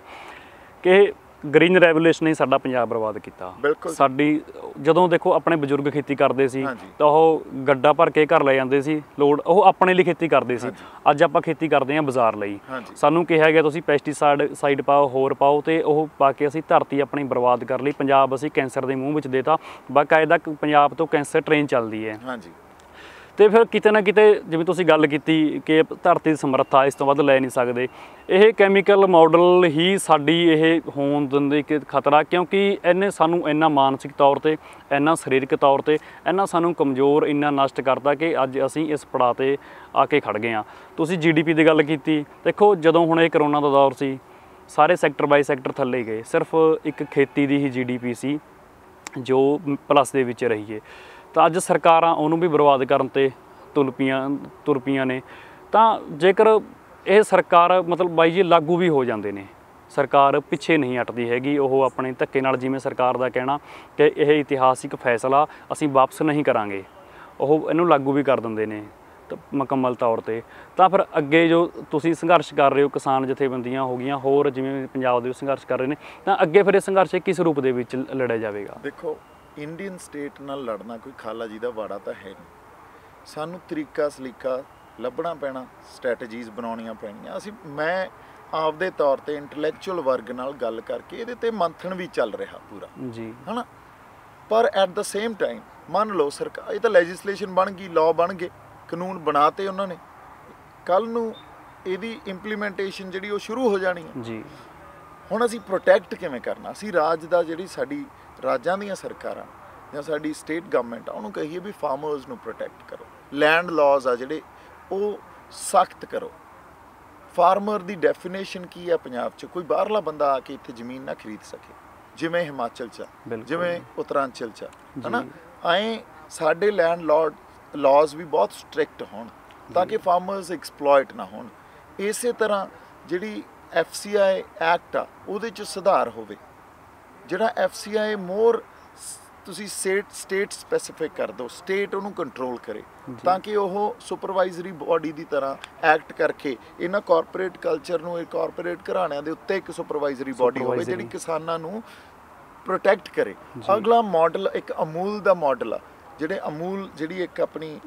ਕਿ ਗ੍ਰੀਨ ਰੈਵੋਲੂਸ਼ਨ ਨੇ ਸਾਡਾ ਪੰਜਾਬ ਬਰਬਾਦ ਕੀਤਾ। ਸਾਡੀ ਜਦੋਂ ਦੇਖੋ ਆਪਣੇ ਬਜ਼ੁਰਗ ਖੇਤੀ ਕਰਦੇ ਸੀ ਤਾਂ ਉਹ ਗੱਡਾ ਭਰ ਕੇ ਘਰ ਲੈ ਜਾਂਦੇ ਸੀ, ਲੋੜ ਉਹ ਆਪਣੇ ਲਈ ਖੇਤੀ ਕਰਦੇ ਸੀ। ਅੱਜ ਆਪਾਂ ਖੇਤੀ ਕਰਦੇ ਹਾਂ ਬਾਜ਼ਾਰ ਲਈ, ਸਾਨੂੰ ਕਿਹਾ ਗਿਆ ਤੁਸੀਂ ਪੈਸਟੀਸਾਈਡ ਪਾਓ, ਹੋਰ ਪਾਓ, ਤੇ ਉਹ ਪਾ ਕੇ ਅਸੀਂ ਧਰਤੀ ਆਪਣੀ ਬਰਬਾਦ ਕਰ ਲਈ। ਪੰਜਾਬ ਅਸੀਂ ਕੈਂਸਰ ਦੇ ਮੂੰਹ ਵਿੱਚ ਦੇਤਾ, ਬਾਕਾਇਦਾ ਪੰਜਾਬ ਤੋਂ ਕੈਂਸਰ ਟ੍ਰੇਨ ਚੱਲਦੀ ਹੈ। ਤੇ ਫਿਰ ਕਿਤੇ ਨਾ ਕਿਤੇ ਜਿਵੇਂ ਤੁਸੀਂ ਗੱਲ ਕੀਤੀ ਕਿ ਧਰਤੀ ਦੀ ਸਮਰੱਥਾ ਇਸ ਤੋਂ ਵੱਧ ਲੈ ਨਹੀਂ ਸਕਦੇ, ਇਹ ਕੈਮੀਕਲ ਮਾਡਲ ਹੀ ਸਾਡੀ ਇਹ ਹੋਣ ਦਿੰਦੇ ਕਿ ਖਤਰਾ, ਕਿਉਂਕਿ ਇਹਨੇ ਸਾਨੂੰ ਇੰਨਾ ਮਾਨਸਿਕ ਤੌਰ ਤੇ, ਇੰਨਾ ਸਰੀਰਕ ਤੌਰ ਤੇ, ਇੰਨਾ ਸਾਨੂੰ ਕਮਜ਼ੋਰ, ਇੰਨਾ ਨਸ਼ਟ ਕਰਤਾ ਕਿ ਅੱਜ ਅਸੀਂ ਇਸ ਪੜਾਅ 'ਤੇ ਆ ਕੇ ਖੜ੍ਹ ਗਏ ਹਾਂ। ਤੁਸੀਂ GDP ਦੀ ਗੱਲ ਕੀਤੀ, ਦੇਖੋ ਜਦੋਂ ਹੁਣ ਇਹ ਕਰੋਨਾ ਦਾ ਦੌਰ ਸੀ, ਸਾਰੇ ਸੈਕਟਰ ਬਾਈ ਸੈਕਟਰ ਥੱਲੇ ਗਏ, ਸਿਰਫ ਇੱਕ ਖੇਤੀ ਦੀ ਹੀ GDP ਸੀ ਜੋ ਪਲੱਸ ਦੇ ਵਿੱਚ ਰਹੀਏ। ਤਾਂ ਅੱਜ ਸਰਕਾਰਾਂ ਉਹਨੂੰ ਵੀ ਬਰਬਾਦ ਕਰਨ 'ਤੇ ਤੁਰ ਪਈਆਂ ਨੇ। ਤਾਂ ਜੇਕਰ ਇਹ ਸਰਕਾਰ ਮਤਲਬ ਬਾਈ ਜੀ ਲਾਗੂ ਵੀ ਹੋ ਜਾਂਦੇ ਨੇ, ਸਰਕਾਰ ਪਿੱਛੇ ਨਹੀਂ ਹਟਦੀ ਹੈਗੀ। ਉਹ ਆਪਣੇ ਧੱਕੇ ਨਾਲ, ਜਿਵੇਂ ਸਰਕਾਰ ਦਾ ਕਹਿਣਾ ਕਿ ਇਹ ਇਤਿਹਾਸਿਕ ਫੈਸਲਾ ਅਸੀਂ ਵਾਪਸ ਨਹੀਂ ਕਰਾਂਗੇ, ਉਹ ਇਹਨੂੰ ਲਾਗੂ ਵੀ ਕਰ ਦਿੰਦੇ ਨੇ ਮੁਕੰਮਲ ਤੌਰ 'ਤੇ। ਤਾਂ ਫਿਰ ਅੱਗੇ ਜੋ ਤੁਸੀਂ ਸੰਘਰਸ਼ ਕਰ ਰਹੇ ਹੋ, ਕਿਸਾਨ ਜਥੇਬੰਦੀਆਂ ਹੋ ਗਈਆਂ, ਹੋਰ ਜਿਵੇਂ ਪੰਜਾਬ ਦੇ ਸੰਘਰਸ਼ ਕਰ ਰਹੇ ਨੇ, ਤਾਂ ਅੱਗੇ ਫਿਰ ਇਹ ਸੰਘਰਸ਼ ਕਿਸ ਰੂਪ ਦੇ ਵਿੱਚ ਲੜਿਆ ਜਾਵੇਗਾ? ਦੇਖੋ, ਇੰਡੀਅਨ ਸਟੇਟ ਨਾਲ ਲੜਨਾ ਕੋਈ ਖਾਲਾ ਜੀ ਦਾ ਵਾੜਾ ਤਾਂ ਹੈ ਨਹੀਂ। ਸਾਨੂੰ ਤਰੀਕਾ ਸਲੀਕਾ ਲੱਭਣਾ ਪੈਣਾ, ਸਟ੍ਰੈਟਜੀਜ਼ ਬਣਾਉਣੀਆਂ ਪੈਣੀਆਂ। ਮੈਂ ਆਪਦੇ ਤੌਰ ਤੇ ਇੰਟੈਲੈਕਚੁਅਲ ਵਰਗ ਨਾਲ ਗੱਲ ਕਰਕੇ ਇਹਦੇ ਤੇ ਮੰਥਨ ਵੀ ਚੱਲ ਰਿਹਾ ਪੂਰਾ ਜੀ, ਹਨਾ। ਪਰ ਐਟ ਦ ਸੇਮ ਟਾਈਮ ਮੰਨ ਲਓ ਸਰਕਾਰ, ਇਹ ਤਾਂ ਲੈਜਿਸਲੇਸ਼ਨ ਬਣ ਗਈ, ਲਾਅ ਬਣ ਗਏ, ਕਾਨੂੰਨ ਬਣਾਤੇ ਉਹਨਾਂ ਨੇ, ਕੱਲ ਨੂੰ ਇਹਦੀ ਇੰਪਲੀਮੈਂਟੇਸ਼ਨ ਜਿਹੜੀ ਉਹ ਸ਼ੁਰੂ ਹੋ ਜਾਣੀ ਹੈ ਜੀ। ਹੁਣ ਅਸੀਂ ਪ੍ਰੋਟੈਕਟ ਕਿਵੇਂ ਕਰਨਾ? ਅਸੀਂ ਰਾਜ ਦਾ, ਜਿਹੜੀ ਸਾਡੀ ਰਾਜਾਂ ਦੀਆਂ ਸਰਕਾਰਾਂ ਜਾਂ ਸਾਡੀ ਸਟੇਟ ਗਵਰਨਮੈਂਟ ਆ, ਉਹਨੂੰ ਕਹੀਏ ਵੀ ਫਾਰਮਰਸ ਨੂੰ ਪ੍ਰੋਟੈਕਟ ਕਰੋ, ਲੈਂਡ ਲਾਜ਼ ਆ ਜਿਹੜੇ ਉਹ ਸਖਤ ਕਰੋ। ਫਾਰਮਰ ਦੀ ਡੈਫੀਨੇਸ਼ਨ ਕੀ ਆ ਪੰਜਾਬ 'ਚ? ਕੋਈ ਬਾਹਰਲਾ ਬੰਦਾ ਆ ਕੇ ਇੱਥੇ ਜ਼ਮੀਨ ਨਾ ਖਰੀਦ ਸਕੇ, ਜਿਵੇਂ ਹਿਮਾਚਲ 'ਚ, ਜਿਵੇਂ ਉੱਤਰਾਂਚਲ 'ਚ, ਹਨਾ। ਐਂ ਸਾਡੇ ਲੈਂਡ ਲਾਜ਼ ਵੀ ਬਹੁਤ ਸਟ੍ਰਿਕਟ ਹੋਣ ਤਾਂ ਕਿ ਫਾਰਮਰਸ ਐਕਸਪਲੋਇਟ ਨਾ ਹੋਣ। ਇਸੇ ਤਰ੍ਹਾਂ ਜਿਹੜੀ FCI ਐਕਟ ਆ ਉਹਦੇ 'ਚ ਸੁਧਾਰ ਹੋਵੇ, ਜਿਹੜਾ FCI ਮੋਰ ਤੁਸੀਂ ਸਟੇਟ ਸਪੈਸੀਫਿਕ ਕਰ ਦਿਓ, ਸਟੇਟ ਉਹਨੂੰ ਕੰਟਰੋਲ ਕਰੇ, ਤਾਂ ਕਿ ਉਹ ਸੁਪਰਵਾਈਜ਼ਰੀ ਬੋਡੀ ਦੀ ਤਰ੍ਹਾਂ ਐਕਟ ਕਰਕੇ ਇਹਨਾਂ ਕਾਰਪੋਰੇਟ ਕਲਚਰ ਨੂੰ, ਇਹ ਕਾਰਪੋਰੇਟ ਘਰਾਣਿਆਂ ਦੇ ਉੱਤੇ ਇੱਕ ਸੁਪਰਵਾਈਜ਼ਰੀ ਬੋਡੀ ਹੋਵੇ ਜਿਹੜੀ ਕਿਸਾਨਾਂ ਨੂੰ ਪ੍ਰੋਟੈਕਟ ਕਰੇ। ਅਗਲਾ ਮਾਡਲ ਇੱਕ ਅਮੂਲ ਦਾ ਮਾਡਲ ਆ, ਜਿਹੜੇ ਅਮੂਲ ਜਿਹੜੀ ਇੱਕ ਆਪਣੀ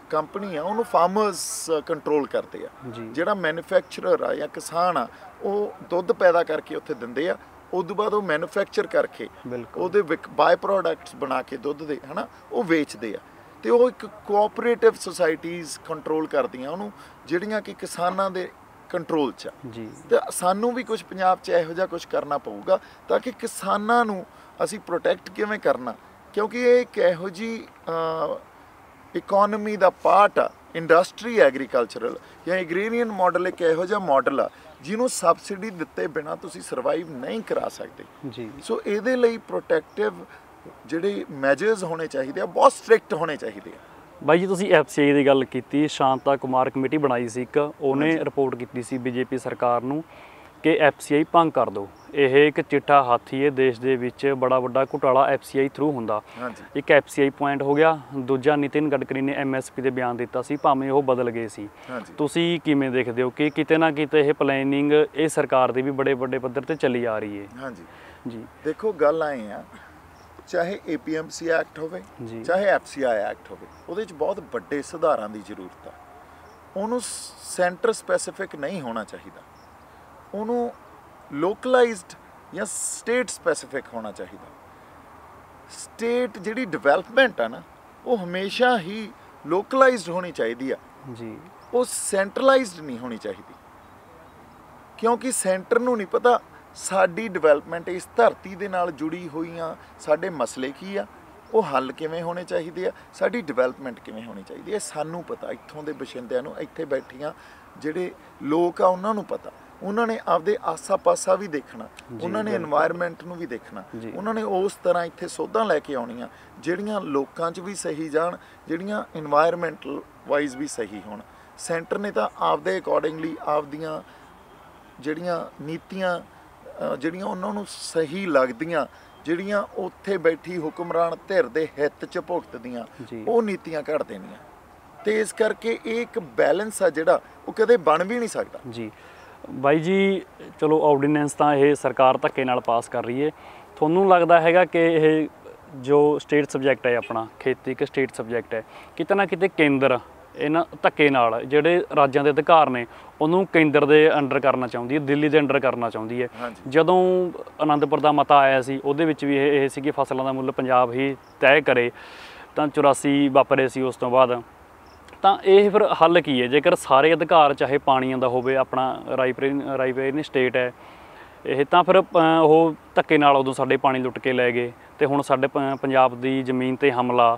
ਕੰਪਨੀ ਆ, ਉਹਨੂੰ ਫਾਰਮਰਸ ਕੰਟਰੋਲ ਕਰਦੇ ਆ। ਜਿਹੜਾ ਮੈਨੂਫੈਕਚਰਰ ਆ ਜਾਂ ਕਿਸਾਨ ਆ, ਉਹ ਦੁੱਧ ਪੈਦਾ ਕਰਕੇ ਉੱਥੇ ਦਿੰਦੇ ਆ, ਉਦੋਂ ਬਾਅਦ ਉਹ ਮੈਨੂਫੈਕਚਰ ਕਰਕੇ ਉਹਦੇ ਬਾਏ ਪ੍ਰੋਡਕਟਸ ਬਣਾ ਕੇ ਦੁੱਧ ਦੇ, ਹਨਾ, ਉਹ ਵੇਚਦੇ ਆ। ਤੇ ਉਹ ਇੱਕ ਕੋਆਪਰੇਟਿਵ ਸੁਸਾਇਟੀਜ਼ ਕੰਟਰੋਲ ਕਰਦੀਆਂ ਉਹਨੂੰ, ਜਿਹੜੀਆਂ ਕਿ ਕਿਸਾਨਾਂ ਦੇ ਕੰਟਰੋਲ 'ਚ ਆ। ਤੇ ਸਾਨੂੰ ਵੀ ਕੁਝ ਪੰਜਾਬ 'ਚ ਇਹੋ ਜਿਹਾ ਕੁਝ ਕਰਨਾ ਪਊਗਾ ਤਾਂ ਕਿ ਕਿਸਾਨਾਂ ਨੂੰ ਅਸੀਂ ਪ੍ਰੋਟੈਕਟ ਕਿਵੇਂ ਕਰਨਾ, ਕਿਉਂਕਿ ਇਹ ਇੱਕ ਇਹੋ ਜਿਹੀ ਇਕੋਨਮੀ ਦਾ ਪਾਰਟ ਆ। ਇੰਡਸਟਰੀ ਐਗਰੀਕਲਚਰਲ ਜਾਂ ਐਗਰੀਰੀਅਨ ਮਾਡਲ ਇੱਕ ਇਹੋ ਜਿਹਾ ਮਾਡਲ ਆ ਜਿਹਨੂੰ ਸਬਸਿਡੀ ਦਿੱਤੇ ਬਿਨਾਂ ਤੁਸੀਂ ਸਰਵਾਈਵ ਨਹੀਂ ਕਰਾ ਸਕਦੇ ਜੀ। ਸੋ ਇਹਦੇ ਲਈ ਪ੍ਰੋਟੈਕਟਿਵ ਜਿਹੜੇ ਮੈਜਰਸ ਹੋਣੇ ਚਾਹੀਦੇ ਆ, ਬਹੁਤ ਸਟ੍ਰਿਕਟ ਹੋਣੇ ਚਾਹੀਦੇ ਆ। ਬਾਈ ਜੀ, ਤੁਸੀਂ FCI ਦੀ ਗੱਲ ਕੀਤੀ, ਸ਼ਾਂਤਾ ਕੁਮਾਰ ਕਮੇਟੀ ਬਣਾਈ ਸੀ ਇੱਕ, ਉਹਨੇ ਰਿਪੋਰਟ ਕੀਤੀ ਸੀ BJP ਸਰਕਾਰ ਨੂੰ ਕਿ FCI ਭੰਗ ਕਰ ਦਿਓ। ਇਹ ਇੱਕ ਚਿੱਟਾ ਹਾਥੀ ਹੈ, ਦੇਸ਼ ਦੇ ਵਿੱਚ ਬੜਾ ਵੱਡਾ ਘੁਟਾਲਾ FCI ਥਰੂ ਹੁੰਦਾ। ਇੱਕ FCI ਪੁਆਇੰਟ ਹੋ ਗਿਆ। ਦੂਜਾ, ਨਿਤਿਨ ਗਡਕਰੀ ਨੇ MSP ਦੇ ਬਿਆਨ ਦਿੱਤਾ ਸੀ, ਭਾਵੇਂ ਉਹ ਬਦਲ ਗਏ ਸੀ। ਤੁਸੀਂ ਕਿਵੇਂ ਦੇਖਦੇ ਹੋ ਕਿ ਕਿਤੇ ਨਾ ਕਿਤੇ ਇਹ ਪਲੈਨਿੰਗ ਇਹ ਸਰਕਾਰ ਦੀ ਵੀ ਬੜੇ ਵੱਡੇ ਪੱਧਰ ਤੇ ਚੱਲੀ ਆ ਰਹੀ ਹੈ? ਹਾਂਜੀ ਜੀ, ਦੇਖੋ ਗੱਲ ਆਏ ਆ, ਚਾਹੇ APMC ਐਕਟ ਹੋਵੇ, ਚਾਹੇ FCI ਐਕਟ ਹੋਵੇ, ਉਹਦੇ 'ਚ ਬਹੁਤ ਵੱਡੇ ਸੁਧਾਰਾਂ ਦੀ ਜ਼ਰੂਰਤ ਆ। ਉਹਨੂੰ ਸੈਂਟਰ ਸਪੈਸੀਫਿਕ ਨਹੀਂ ਹੋਣਾ ਚਾਹੀਦਾ, ਉਹਨੂੰ ਲੋਕਲਾਈਜ਼ਡ ਜਾਂ ਸਟੇਟ ਸਪੈਸੀਫਿਕ ਹੋਣਾ ਚਾਹੀਦਾ। ਸਟੇਟ ਜਿਹੜੀ ਡਿਵੈਲਪਮੈਂਟ ਆ ਨਾ, ਉਹ ਹਮੇਸ਼ਾ ਹੀ ਲੋਕਲਾਈਜ਼ਡ ਹੋਣੀ ਚਾਹੀਦੀ ਆ ਜੀ, ਉਹ ਸੈਂਟਰਲਾਈਜ਼ਡ ਨਹੀਂ ਹੋਣੀ ਚਾਹੀਦੀ। ਕਿਉਂਕਿ ਸੈਂਟਰ ਨੂੰ ਨਹੀਂ ਪਤਾ ਸਾਡੀ ਡਿਵੈਲਪਮੈਂਟ, ਇਸ ਧਰਤੀ ਦੇ ਨਾਲ ਜੁੜੀ ਹੋਈਆਂ ਸਾਡੇ ਮਸਲੇ ਕੀ ਆ, ਉਹ ਹੱਲ ਕਿਵੇਂ ਹੋਣੇ ਚਾਹੀਦੇ ਆ, ਸਾਡੀ ਡਿਵੈਲਪਮੈਂਟ ਕਿਵੇਂ ਹੋਣੀ ਚਾਹੀਦੀ ਹੈ, ਸਾਨੂੰ ਪਤਾ। ਇੱਥੋਂ ਦੇ ਬਸ਼ਿੰਦਿਆਂ ਨੂੰ, ਇੱਥੇ ਬੈਠੀਆਂ ਜਿਹੜੇ ਲੋਕ ਆ, ਉਹਨਾਂ ਨੂੰ ਪਤਾ। ਉਹਨਾਂ ਨੇ ਆਪਦੇ ਆਸਾ ਪਾਸਾ ਵੀ ਦੇਖਣਾ, ਉਹਨਾਂ ਨੇ এনवायरमेंट ਨੂੰ ਵੀ ਦੇਖਣਾ, ਉਹਨਾਂ ਨੇ ਉਸ ਤਰ੍ਹਾਂ ਇੱਥੇ ਸੋਧਾਂ ਲੈ ਕੇ ਆਉਣੀਆਂ ਜਿਹੜੀਆਂ ਲੋਕਾਂ 'ਚ ਵੀ ਸਹੀ ਜਾਣ, ਜਿਹੜੀਆਂ এনवायरमेंटਲ ਵਾਈਜ਼ ਵੀ ਸਹੀ ਹੋਣ। ਸੈਂਟਰ ਨੇ ਤਾਂ ਆਪਦੇ ਅਕੋਰਡਿੰਗਲੀ ਆਪਦੀਆਂ ਜਿਹੜੀਆਂ ਨੀਤੀਆਂ ਜਿਹੜੀਆਂ ਉਹਨਾਂ ਨੂੰ ਸਹੀ ਲੱਗਦੀਆਂ, ਜਿਹੜੀਆਂ ਉੱਥੇ ਬੈਠੀ ਹੁਕਮਰਾਨ ਧਿਰ ਦੇ ਹਿੱਤ 'ਚ ਭੁਗਤਦੀਆਂ, ਉਹ ਨੀਤੀਆਂ ਘੜ ਦੇਣੀਆਂ। ਤੇ ਇਸ ਕਰਕੇ ਇਹ ਇੱਕ ਬੈਲੈਂਸ ਆ ਜਿਹੜਾ ਉਹ ਕਦੇ ਬਣ ਵੀ ਨਹੀਂ ਸਕਦਾ ਜੀ। ਬਾਈ ਜੀ, ਚਲੋ ਆਰਡੀਨੈਂਸ ਤਾਂ ਇਹ ਸਰਕਾਰ ਧੱਕੇ ਨਾਲ ਪਾਸ ਕਰ ਰਹੀ ਹੈ, ਤੁਹਾਨੂੰ ਲੱਗਦਾ ਹੈਗਾ ਕਿ ਇਹ ਜੋ ਸਟੇਟ ਸਬਜੈਕਟ ਹੈ, ਆਪਣਾ ਖੇਤੀ ਇੱਕ ਸਟੇਟ ਸਬਜੈਕਟ ਹੈ, ਕਿਤੇ ਨਾ ਕਿਤੇ ਕੇਂਦਰ ਇਹਨਾਂ ਧੱਕੇ ਨਾਲ ਜਿਹੜੇ ਰਾਜਾਂ ਦੇ ਅਧਿਕਾਰ ਨੇ ਉਹਨੂੰ ਕੇਂਦਰ ਦੇ ਅੰਡਰ ਕਰਨਾ ਚਾਹੁੰਦੀ ਹੈ, ਦਿੱਲੀ ਦੇ ਅੰਡਰ ਕਰਨਾ ਚਾਹੁੰਦੀ ਹੈ? ਜਦੋਂ ਆਨੰਦਪੁਰ ਦਾ ਮਤਾ ਆਇਆ ਸੀ, ਉਹਦੇ ਵਿੱਚ ਵੀ ਇਹ ਸੀ ਕਿ ਫਸਲਾਂ ਦਾ ਮੁੱਲ ਪੰਜਾਬ ਹੀ ਤੈਅ ਕਰੇ, ਤਾਂ 84 ਵਾਪਰੇ ਸੀ ਉਸ ਤੋਂ ਬਾਅਦ। ਤਾਂ ਇਹ ਫਿਰ ਹੱਲ ਕੀ ਹੈ ਜੇਕਰ ਸਾਰੇ ਅਧਿਕਾਰ, ਚਾਹੇ ਪਾਣੀਆਂ ਦਾ ਹੋਵੇ, ਆਪਣਾ ਰਾਈਪੇਰੀਅਨ ਸਟੇਟ ਹੈ ਇਹ, ਤਾਂ ਫਿਰ ਉਹ ਧੱਕੇ ਨਾਲ ਉਦੋਂ ਸਾਡੇ ਪਾਣੀ ਲੁੱਟ ਕੇ ਲੈ ਗਏ ਤੇ ਹੁਣ ਸਾਡੇ ਪੰਜਾਬ ਦੀ ਜ਼ਮੀਨ 'ਤੇ ਹਮਲਾ।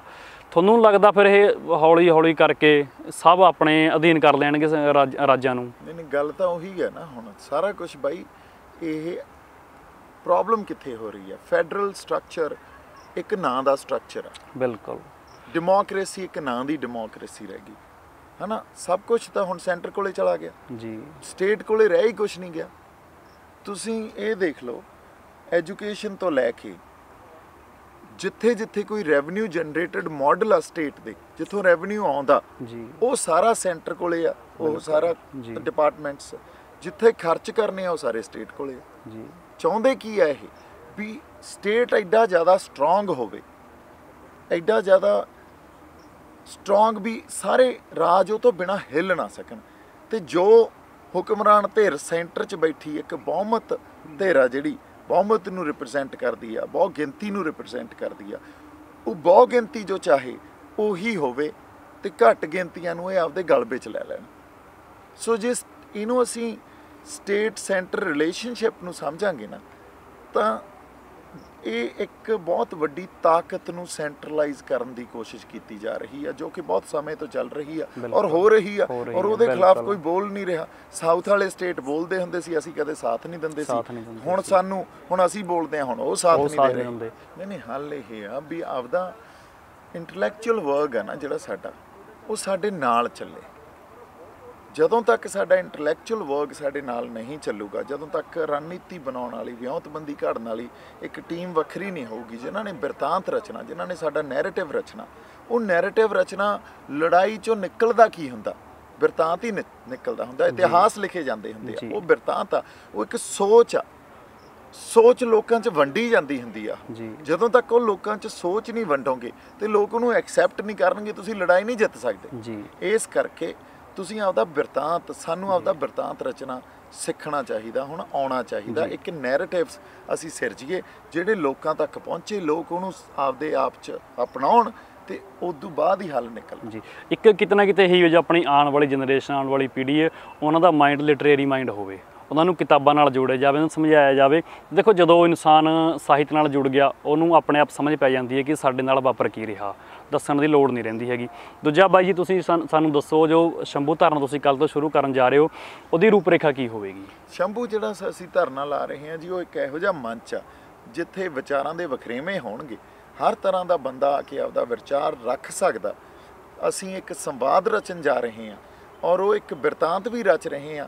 ਤੁਹਾਨੂੰ ਲੱਗਦਾ ਫਿਰ ਇਹ ਹੌਲੀ ਹੌਲੀ ਕਰਕੇ ਸਭ ਆਪਣੇ ਅਧੀਨ ਕਰ ਲੈਣਗੇ ਰਾਜਾਂ ਨੂੰ? ਨਹੀਂ, ਗੱਲ ਤਾਂ ਉਹੀ ਹੈ ਨਾ। ਹੁਣ ਸਾਰਾ ਕੁਝ ਬਾਈ, ਇਹ ਪ੍ਰੋਬਲਮ ਕਿੱਥੇ ਹੋ ਰਹੀ ਹੈ? ਫੈਡਰਲ ਸਟਰਕਚਰ ਇੱਕ ਨਾਂ ਦਾ ਸਟਰਕਚਰ ਆ, ਬਿਲਕੁਲ। ਡੈਮੋਕ੍ਰੇਸੀ ਇੱਕ ਨਾਂ ਦੀ ਡੈਮੋਕ੍ਰੇਸੀ ਰਹਿ ਗਈ, ਹੈ ਨਾ। ਸਭ ਕੁਝ ਤਾਂ ਹੁਣ ਸੈਂਟਰ ਕੋਲੇ ਚਲਾ ਗਿਆ ਜੀ, ਸਟੇਟ ਕੋਲੇ ਰਹਿ ਹੀ ਕੁਛ ਨਹੀਂ ਗਿਆ। ਤੁਸੀਂ ਇਹ ਦੇਖ ਲਓ, ਐਜੂਕੇਸ਼ਨ ਤੋਂ ਲੈ ਕੇ ਜਿੱਥੇ ਜਿੱਥੇ ਕੋਈ ਰੈਵਨਿਊ ਜਨਰੇਟਡ ਮਾਡਲ ਆ ਸਟੇਟ ਦੇ, ਜਿੱਥੋਂ ਰੈਵਨਿਊ ਆਉਂਦਾ ਉਹ ਸਾਰਾ ਸੈਂਟਰ ਕੋਲੇ ਆ, ਉਹ ਸਾਰਾ ਡਿਪਾਰਟਮੈਂਟਸ ਜਿੱਥੇ ਖਰਚ ਕਰਨੇ ਆ ਉਹ ਸਾਰੇ ਸਟੇਟ ਕੋਲੇ ਆ। ਚਾਹੁੰਦੇ ਕੀ ਆ ਇਹ, ਵੀ ਸਟੇਟ ਐਡਾ ਜ਼ਿਆਦਾ ਸਟਰੋਂਗ ਹੋਵੇ, ਐਡਾ ਜ਼ਿਆਦਾ ਸਟਰੋਂਗ ਵੀ ਸਾਰੇ ਰਾਜ ਉਹ ਤੋਂ ਬਿਨਾਂ ਹਿੱਲ ਨਾ ਸਕਣ, ਤੇ ਜੋ ਹੁਕਮਰਾਨ ਧਿਰ ਸੈਂਟਰ 'ਚ ਬੈਠੀ ਇੱਕ ਬਹੁਮਤ ਧਿਰ ਆ, ਜਿਹੜੀ ਬਹੁਮਤ ਨੂੰ ਰਿਪਰੈਜ਼ੈਂਟ ਕਰਦੀ ਆ, ਬਹੁ ਗਿਣਤੀ ਨੂੰ ਰਿਪਰੈਜ਼ੈਂਟ ਕਰਦੀ ਆ, ਉਹ ਬਹੁ ਗਿਣਤੀ ਜੋ ਚਾਹੇ ਉਹੀ ਹੋਵੇ ਤੇ ਘੱਟ ਗਿਣਤੀਆਂ ਨੂੰ ਇਹ ਆਪਦੇ ਗਲ ਵਿੱਚ ਲੈ ਲੈਣ। ਸੋ ਜੇ ਇਹਨੂੰ ਅਸੀਂ ਸਟੇਟ ਸੈਂਟਰ ਰਿਲੇਸ਼ਨਸ਼ਿਪ ਨੂੰ ਸਮਝਾਂਗੇ ਨਾ, ਤਾਂ ਇਹ ਇੱਕ ਬਹੁਤ ਵੱਡੀ ਤਾਕਤ ਨੂੰ ਸੈਂਟਰਲਾਈਜ਼ ਕਰਨ ਦੀ ਕੋਸ਼ਿਸ਼ ਕੀਤੀ ਜਾ ਰਹੀ ਆ, ਜੋ ਕਿ ਬਹੁਤ ਸਮੇਂ ਤੋਂ ਚੱਲ ਰਹੀ ਆ ਔਰ ਹੋ ਰਹੀ ਆ, ਔਰ ਉਹਦੇ ਖਿਲਾਫ ਕੋਈ ਬੋਲ ਨਹੀਂ ਰਿਹਾ। ਸਾਊਥ ਵਾਲੇ ਸਟੇਟ ਬੋਲਦੇ ਹੁੰਦੇ ਸੀ, ਅਸੀਂ ਕਦੇ ਸਾਥ ਨਹੀਂ ਦਿੰਦੇ ਸੀ, ਹੁਣ ਅਸੀਂ ਬੋਲਦੇ ਹਾਂ, ਹੁਣ ਉਹ ਸਾਥ ਨਹੀਂ ਦੇ ਰਹੇ। ਨਹੀਂ, ਹੱਲ ਇਹ ਆ ਵੀ ਆਪਦਾ ਇੰਟੈਲੈਕਚੁਅਲ ਵਰਕ ਆ ਨਾ ਜਿਹੜਾ ਸਾਡਾ, ਉਹ ਸਾਡੇ ਨਾਲ ਚੱਲੇ। ਜਦੋਂ ਤੱਕ ਸਾਡਾ ਇੰਟੈਲੈਕਚੁਅਲ ਵਰਕ ਸਾਡੇ ਨਾਲ ਨਹੀਂ ਚੱਲੂਗਾ, ਜਦੋਂ ਤੱਕ ਰਣਨੀਤੀ ਬਣਾਉਣ ਵਾਲੀ, ਵਿਉਂਤਬੰਦੀ ਘੜਨ ਵਾਲੀ ਇੱਕ ਟੀਮ ਵੱਖਰੀ ਨਹੀਂ ਹੋਊਗੀ, ਜਿਨ੍ਹਾਂ ਨੇ ਬਿਰਤਾਂਤ ਰਚਨਾ, ਜਿਨ੍ਹਾਂ ਨੇ ਸਾਡਾ ਨੈਰੇਟਿਵ ਰਚਨਾ, ਉਹ ਨੈਰੇਟਿਵ ਰਚਨਾ ਲੜਾਈ 'ਚੋਂ ਨਿਕਲਦਾ ਕੀ ਹੁੰਦਾ, ਬਿਰਤਾਂਤ ਹੀ ਨਿਕਲਦਾ ਹੁੰਦਾ, ਇਤਿਹਾਸ ਲਿਖੇ ਜਾਂਦੇ ਹੁੰਦੇ ਆ, ਉਹ ਬਿਰਤਾਂਤ ਆ, ਉਹ ਇੱਕ ਸੋਚ ਆ, ਸੋਚ ਲੋਕਾਂ 'ਚ ਵੰਡੀ ਜਾਂਦੀ ਹੁੰਦੀ ਆ। ਜਦੋਂ ਤੱਕ ਉਹ ਲੋਕਾਂ 'ਚ ਸੋਚ ਨਹੀਂ ਵੰਡੋਗੇ ਤੇ ਲੋਕ ਉਹਨੂੰ ਐਕਸੈਪਟ ਨਹੀਂ ਕਰਨਗੇ, ਤੁਸੀਂ ਲੜਾਈ ਨਹੀਂ ਜਿੱਤ ਸਕਦੇ। ਇਸ ਕਰਕੇ ਤੁਸੀਂ ਆਪਦਾ ਬਿਰਤਾਂਤ, ਸਾਨੂੰ ਆਪਦਾ ਬਿਰਤਾਂਤ ਰਚਨਾ ਸਿੱਖਣਾ ਚਾਹੀਦਾ, ਹੁਣ ਆਉਣਾ ਚਾਹੀਦਾ। ਇੱਕ ਨੈਰੇਟਿਵਸ ਅਸੀਂ ਸਿਰਜੀਏ ਜਿਹੜੇ ਲੋਕਾਂ ਤੱਕ ਪਹੁੰਚੇ, ਲੋਕ ਉਹਨੂੰ ਆਪਦੇ ਆਪ 'ਚ ਅਪਣਾਉਣ ਤੇ ਉਸ ਤੋਂ ਬਾਅਦ ਹੀ ਹੱਲ ਨਿਕਲ। ਇੱਕ ਕਿਤੇ ਨਾ ਕਿਤੇ ਇਹੀ ਜੋ ਆਪਣੀ ਆਉਣ ਵਾਲੀ ਜਨਰੇਸ਼ਨ, ਆਉਣ ਵਾਲੀ ਪੀੜ੍ਹੀ ਹੈ, ਉਹਨਾਂ ਦਾ ਮਾਈਂਡ ਲਿਟਰੇਰੀ ਮਾਈਂਡ ਹੋਵੇ, ਉਹਨਾਂ ਨੂੰ ਕਿਤਾਬਾਂ ਨਾਲ ਜੋੜਿਆ ਜਾਵੇ, ਉਹਨੂੰ ਸਮਝਾਇਆ ਜਾਵੇ। ਦੇਖੋ, ਜਦੋਂ ਇਨਸਾਨ ਸਾਹਿਤ ਨਾਲ ਜੁੜ ਗਿਆ, ਉਹਨੂੰ ਆਪਣੇ ਆਪ ਸਮਝ ਪੈ ਜਾਂਦੀ ਹੈ ਕਿ ਸਾਡੇ ਨਾਲ ਵਾਪਰ ਕੀ ਰਿਹਾ, ਦੱਸਣ ਦੀ ਲੋੜ ਨਹੀਂ ਰਹਿੰਦੀ ਹੈਗੀ। ਦੂਜਾ ਬਾਈ ਜੀ, ਤੁਸੀਂ ਸਾਨੂੰ ਦੱਸੋ, ਜੋ ਸ਼ੰਭੂ ਧਰਨਾ ਤੁਸੀਂ ਕੱਲ੍ਹ ਤੋਂ ਸ਼ੁਰੂ ਕਰਨ ਜਾ ਰਹੇ ਹੋ, ਉਹਦੀ ਰੂਪਰੇਖਾ ਕੀ ਹੋਵੇਗੀ? ਸ਼ੰਭੂ ਜਿਹੜਾ ਅਸੀਂ ਧਰਨਾ ਲਾ ਰਹੇ ਹਾਂ ਜੀ, ਉਹ ਇੱਕ ਇਹੋ ਜਿਹਾ ਮੰਚ ਆ ਜਿੱਥੇ ਵਿਚਾਰਾਂ ਦੇ ਵਖਰੇਵੇਂ ਹੋਣਗੇ, ਹਰ ਤਰ੍ਹਾਂ ਦਾ ਬੰਦਾ ਆ ਕੇ ਆਪਦਾ ਵਿਚਾਰ ਰੱਖ ਸਕਦਾ। ਅਸੀਂ ਇੱਕ ਸੰਵਾਦ ਰਚਣ ਜਾ ਰਹੇ ਹਾਂ, ਔਰ ਉਹ ਇੱਕ ਬਿਰਤਾਂਤ ਵੀ ਰਚ ਰਹੇ ਹਾਂ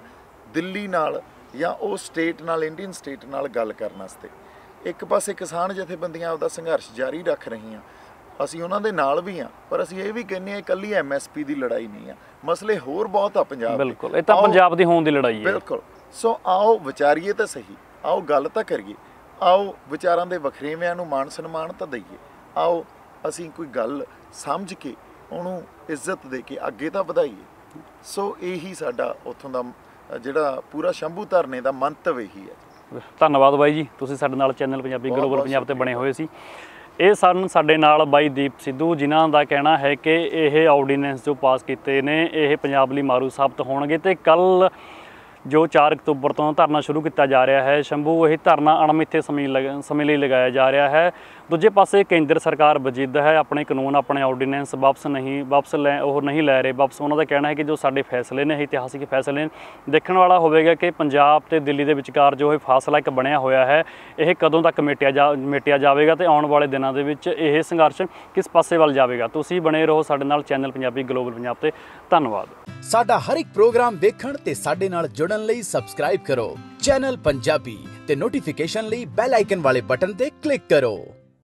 ਦਿੱਲੀ ਨਾਲ ਜਾਂ ਉਹ ਸਟੇਟ ਨਾਲ, ਇੰਡੀਅਨ ਸਟੇਟ ਨਾਲ ਗੱਲ ਕਰਨ ਵਾਸਤੇ। ਇੱਕ ਪਾਸੇ ਕਿਸਾਨ ਜਥੇਬੰਦੀਆਂ ਆਪਦਾ ਸੰਘਰਸ਼ ਜਾਰੀ ਰੱਖ ਰਹੀਆਂ, ਅਸੀਂ ਉਹਨਾਂ ਦੇ ਨਾਲ ਵੀ ਹਾਂ, ਪਰ ਅਸੀਂ ਇਹ ਵੀ ਕਹਿੰਦੇ ਹਾਂ ਇਕੱਲੀ MSP ਦੀ ਲੜਾਈ ਨਹੀਂ ਆ, ਮਸਲੇ ਹੋਰ ਬਹੁਤ ਆ ਪੰਜਾਬ ਦੇ। ਬਿਲਕੁਲ, ਇਹ ਤਾਂ ਪੰਜਾਬ ਦੀ ਹੋਣ ਦੀ ਲੜਾਈ ਹੈ। ਬਿਲਕੁਲ। ਸੋ ਆਓ ਵਿਚਾਰੀਏ ਤਾਂ ਸਹੀ, ਆਓ ਗੱਲ ਤਾਂ ਕਰੀਏ, ਆਓ ਵਿਚਾਰਾਂ ਦੇ ਵਖਰੇਵਿਆਂ ਨੂੰ ਮਾਣ ਸਨਮਾਨ ਤਾਂ ਦਈਏ, ਆਓ ਅਸੀਂ ਕੋਈ ਗੱਲ ਸਮਝ ਕੇ ਉਹਨੂੰ ਇੱਜ਼ਤ ਦੇ ਕੇ ਅੱਗੇ ਤਾਂ ਵਧਾਈਏ। ਸੋ ਇਹੀ ਸਾਡਾ ਉੱਥੋਂ ਦਾ ਜਿਹੜਾ ਪੂਰਾ ਸ਼ੰਭੂ ਧਰਨੇ ਦਾ ਮੰਤਵ ਇਹੀ ਹੈ। ਧੰਨਵਾਦ ਬਾਈ ਜੀ, ਤੁਸੀਂ ਸਾਡੇ ਨਾਲ ਚੈਨਲ ਪੰਜਾਬੀ ਗਲੋਬਲ ਪੰਜਾਬ ਤੇ ਬਣੇ ਹੋਏ ਸੀ। ਇਹ ਸਾਡੇ ਨਾਲ ਬਾਈ ਦੀਪ ਸਿੱਧੂ, ਜਿਨ੍ਹਾਂ ਦਾ ਕਹਿਣਾ ਹੈ ਕਿ ਇਹ ਆਰਡੀਨੈਂਸ ਜੋ ਪਾਸ ਕੀਤੇ ਨੇ, ਇਹ ਪੰਜਾਬ ਲਈ ਮਾਰੂ ਸਾਬਤ ਹੋਣਗੇ। ਤੇ ਕੱਲ੍ਹ ਜੋ 4 ਅਕਤੂਬਰ ਤੋਂ ਧਰਨਾ ਸ਼ੁਰੂ ਕੀਤਾ ਜਾ ਰਿਹਾ ਹੈ ਸ਼ੰਭੂ, ਇਹ ਧਰਨਾ ਅਣਮਿੱਥੇ ਸਮੇਂ ਲਈ ਲਗਾਇਆ ਜਾ ਰਿਹਾ ਹੈ। ਦੂਜੇ ਪਾਸੇ ਕੇਂਦਰ ਸਰਕਾਰ ਵਜੀਦ ਹੈ, ਆਪਣੇ ਕਾਨੂੰਨ, ਆਪਣੇ ਆਰਡੀਨੈਂਸ ਵਾਪਸ ਨਹੀਂ ਲੈ ਰਹੇ ਵਾਪਸ। ਉਹਨਾਂ ਦਾ ਕਹਿਣਾ ਹੈ ਕਿ ਜੋ ਸਾਡੇ ਫੈਸਲੇ ਨੇ, ਇਤਿਹਾਸਿਕ ਫੈਸਲੇ ਨੇ, ਦੇਖਣ ਵਾਲਾ ਹੋਵੇਗਾ ਕਿ ਪੰਜਾਬ ਤੇ ਦਿੱਲੀ ਦੇ ਵਿਚਕਾਰ ਜੋ ਇਹ ਫਾਸਲਾ ਇੱਕ ਬਣਿਆ ਹੋਇਆ ਹੈ, ਇਹ ਕਦੋਂ ਤੱਕ ਮਿਟਿਆ ਜਾਵੇਗਾ ਤੇ ਆਉਣ ਵਾਲੇ ਦਿਨਾਂ ਦੇ ਵਿੱਚ ਇਹ ਸੰਘਰਸ਼ ਕਿਸ ਪਾਸੇ ਵੱਲ ਜਾਵੇਗਾ। ਤੁਸੀਂ ਬਣੇ ਰਹੋ ਸਾਡੇ ਨਾਲ ਚੈਨਲ ਪੰਜਾਬੀ ਗਲੋਬਲ ਪੰਜਾਬ ਤੇ। ਧੰਨਵਾਦ। ਸਾਡਾ ਹਰ ਇੱਕ ਪ੍ਰੋਗਰਾਮ ਦੇਖਣ ਤੇ ਸਾਡੇ ਨਾਲ ਜੁੜਨ ਲਈ ਸਬਸਕ੍ਰਾਈਬ ਕਰੋ ਚੈਨਲ ਪੰਜਾਬੀ ਤੇ ਨੋਟੀਫਿਕੇਸ਼ਨ ਲਈ ਬੈਲ ਆਈਕਨ ਵਾਲੇ ਬਟਨ ਤੇ ਕਲਿੱਕ ਕਰੋ।